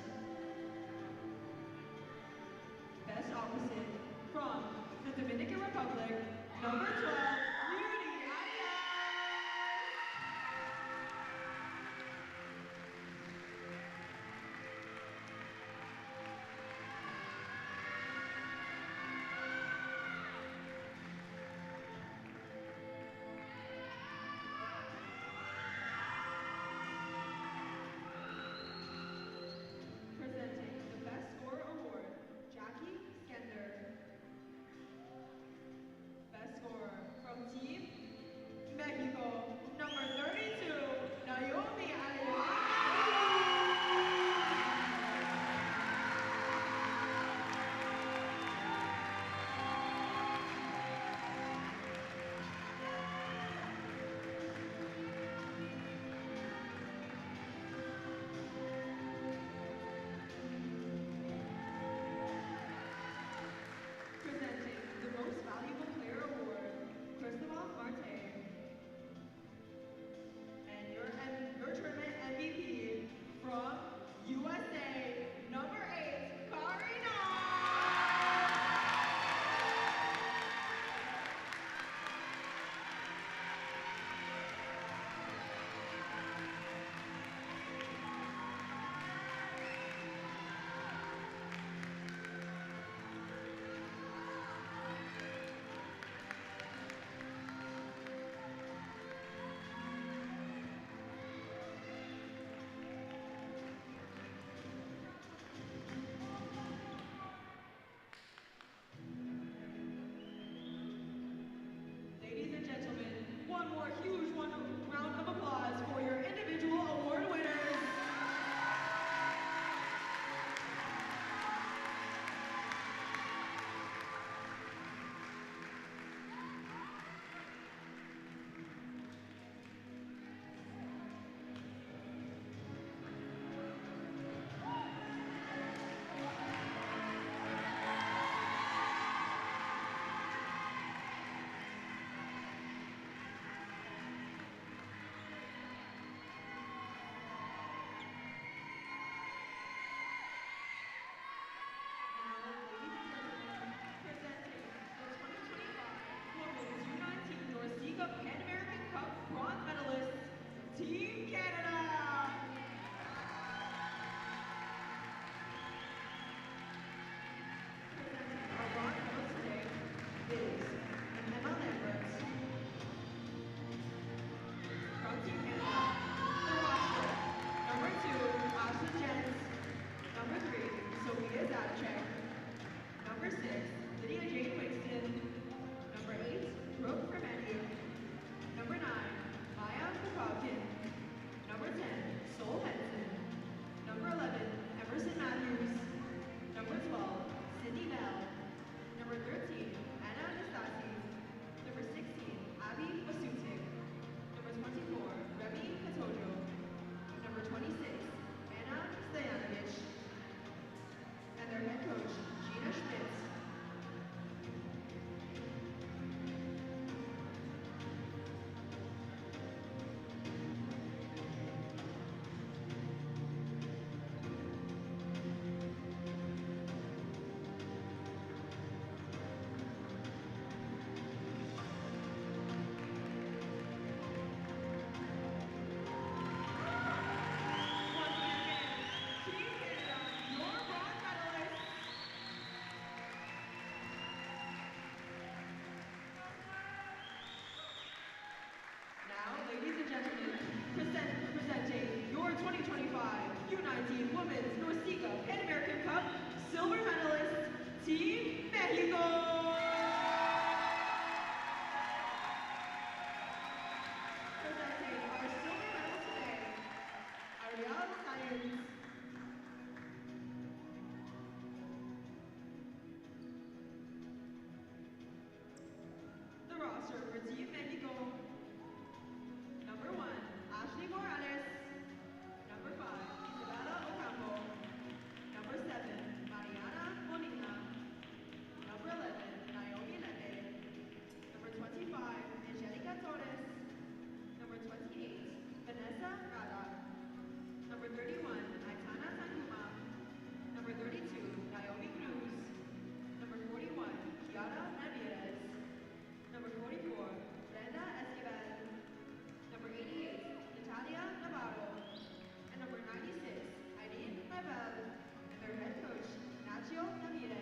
Ramirez.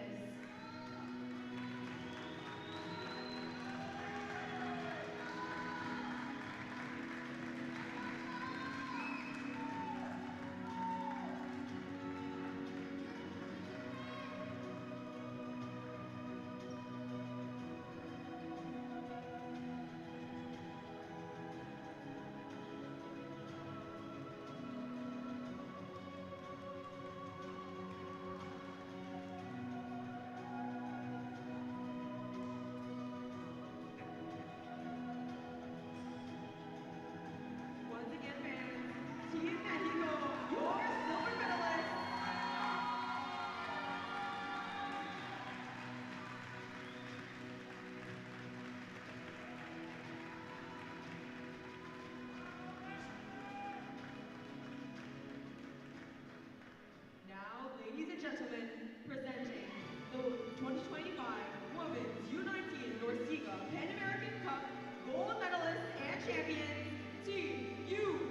Once again, fans, Team Mexico, your silver medalist. Now, ladies and gentlemen, presenting the 2025 Women's U19 NORCECA Pan American Cup gold medalists and champions, Team U19.